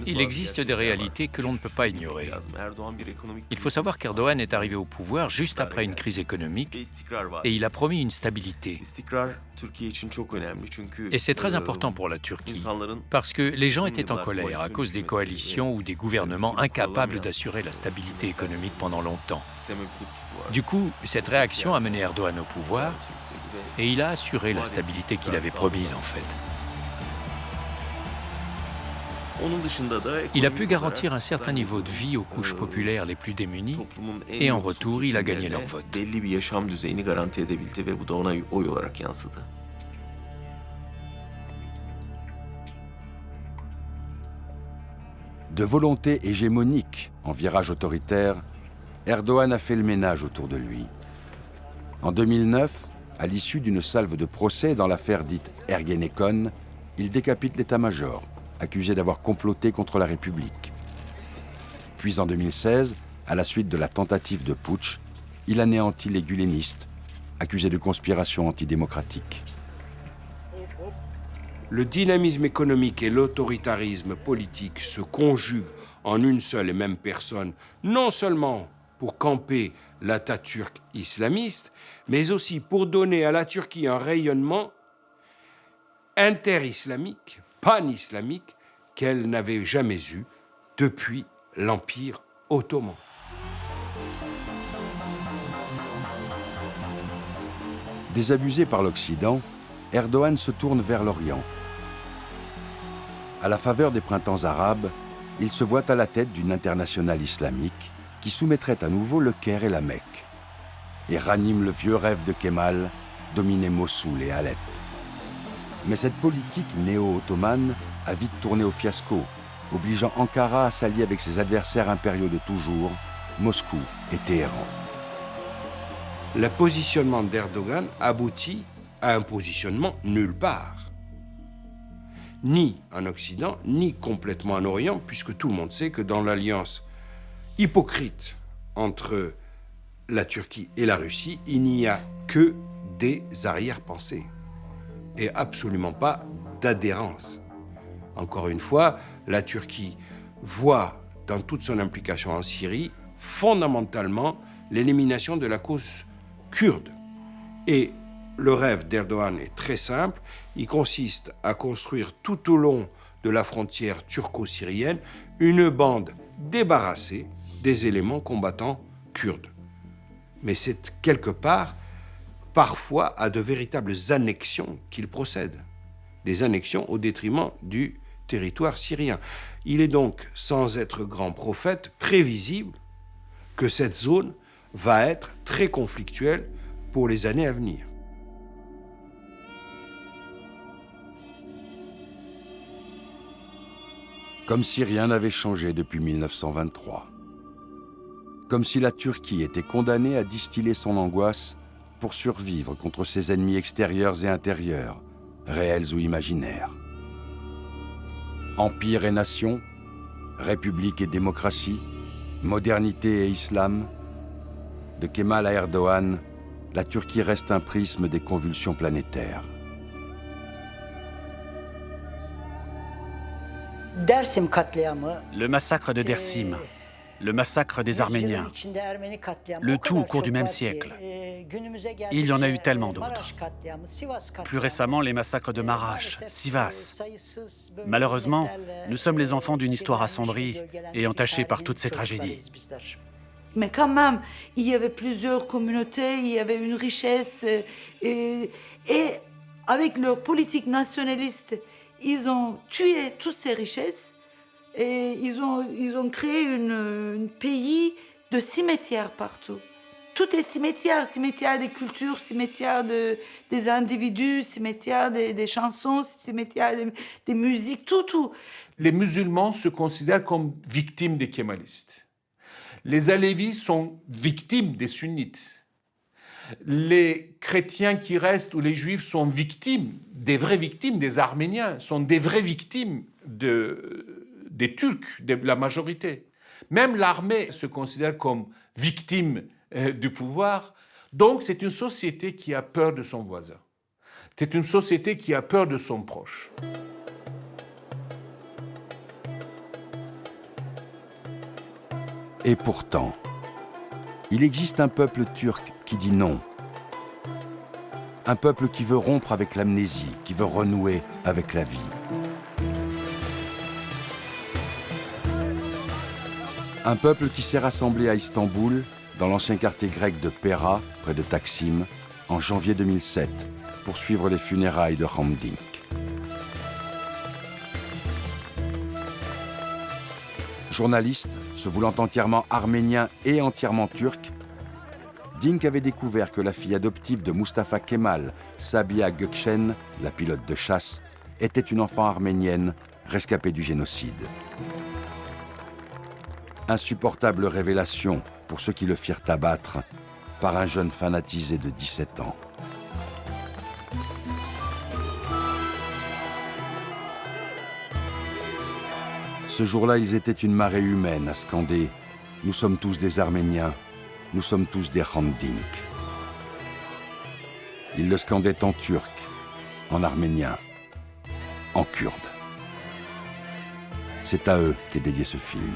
Il existe des réalités que l'on ne peut pas ignorer. Il faut savoir qu'Erdogan est arrivé au pouvoir juste après une crise économique et il a promis une stabilité. Et c'est très important pour la Turquie, parce que les gens étaient en colère à cause des coalitions ou des gouvernements incapables d'assurer la stabilité économique pendant longtemps. Du coup, cette réaction a mené Erdogan au pouvoir et il a assuré la stabilité qu'il avait promise en fait. Il a pu garantir un certain niveau de vie aux couches populaires les plus démunies et en retour, il a gagné leur vote. De volonté hégémonique en virage autoritaire, Erdogan a fait le ménage autour de lui. En 2009, à l'issue d'une salve de procès dans l'affaire dite Ergenekon, il décapite l'état-major, accusé d'avoir comploté contre la République. Puis en 2016, à la suite de la tentative de putsch, il anéantit les gulenistes, accusés de conspiration antidémocratique. Le dynamisme économique et l'autoritarisme politique se conjuguent en une seule et même personne, non seulement pour camper l'Atatürk islamiste, mais aussi pour donner à la Turquie un rayonnement inter-islamique, pan-islamique, qu'elle n'avait jamais eu depuis l'Empire ottoman. Désabusé par l'Occident, Erdogan se tourne vers l'Orient. À la faveur des printemps arabes, il se voit à la tête d'une internationale islamique qui soumettrait à nouveau le Caire et la Mecque et ranime le vieux rêve de Kemal, dominer Mossoul et Alep. Mais cette politique néo-ottomane a vite tourné au fiasco, obligeant Ankara à s'allier avec ses adversaires impériaux de toujours, Moscou et Téhéran. le positionnement d'Erdogan aboutit à un positionnement nulle part. Ni en Occident, ni complètement en Orient, puisque tout le monde sait que dans l'alliance hypocrite entre la Turquie et la Russie, il n'y a que des arrière-pensées et absolument pas d'adhérence. Encore une fois, la Turquie voit dans toute son implication en Syrie fondamentalement l'élimination de la cause kurde. Et le rêve d'Erdogan est très simple, il consiste à construire tout au long de la frontière turco-syrienne une bande débarrassée des éléments combattants kurdes. Mais c'est quelque part, parfois, à de véritables annexions qu'il procède. Des annexions au détriment du territoire syrien. Il est donc, sans être grand prophète, prévisible que cette zone va être très conflictuelle pour les années à venir. Comme si rien n'avait changé depuis 1923. Comme si la Turquie était condamnée à distiller son angoisse pour survivre contre ses ennemis extérieurs et intérieurs, réels ou imaginaires. Empire et nation, république et démocratie, modernité et islam, de Kemal à Erdogan, la Turquie reste un prisme des convulsions planétaires. Le massacre de Dersim, le massacre des Arméniens, le tout au cours du même siècle. Il y en a eu tellement d'autres. Plus récemment, les massacres de Maraş, Sivas. Malheureusement, nous sommes les enfants d'une histoire assombrie et entachée par toutes ces tragédies. Mais quand même, il y avait plusieurs communautés, il y avait une richesse. Et avec leur politique nationaliste, ils ont tué toutes ces richesses. Et ils ont créé un pays de cimetières partout. Tout est cimetière, cimetière des cultures, cimetière des individus, cimetière des chansons, cimetière des musiques, tout. Les musulmans se considèrent comme victimes des kémalistes. Les alévis sont victimes des sunnites. Les chrétiens qui restent ou les juifs sont victimes, des vraies victimes des Arméniens, sont des vraies victimes des Turcs, de la majorité. Même l'armée se considère comme victime du pouvoir. Donc c'est une société qui a peur de son voisin. C'est une société qui a peur de son proche. Et pourtant, il existe un peuple turc qui dit non. Un peuple qui veut rompre avec l'amnésie, qui veut renouer avec la vie. Un peuple qui s'est rassemblé à Istanbul, dans l'ancien quartier grec de Pera, près de Taksim, en janvier 2007, pour suivre les funérailles de Hrant Dink. Journaliste, se voulant entièrement arménien et entièrement turc, Dink avait découvert que la fille adoptive de Mustafa Kemal, Sabiha Gökçen, la pilote de chasse, était une enfant arménienne rescapée du génocide. Insupportable révélation pour ceux qui le firent abattre par un jeune fanatisé de 17 ans. Ce jour-là, ils étaient une marée humaine à scander « Nous sommes tous des Arméniens, nous sommes tous des Hrant Dink ». Ils le scandaient en turc, en arménien, en kurde. C'est à eux qu'est dédié ce film.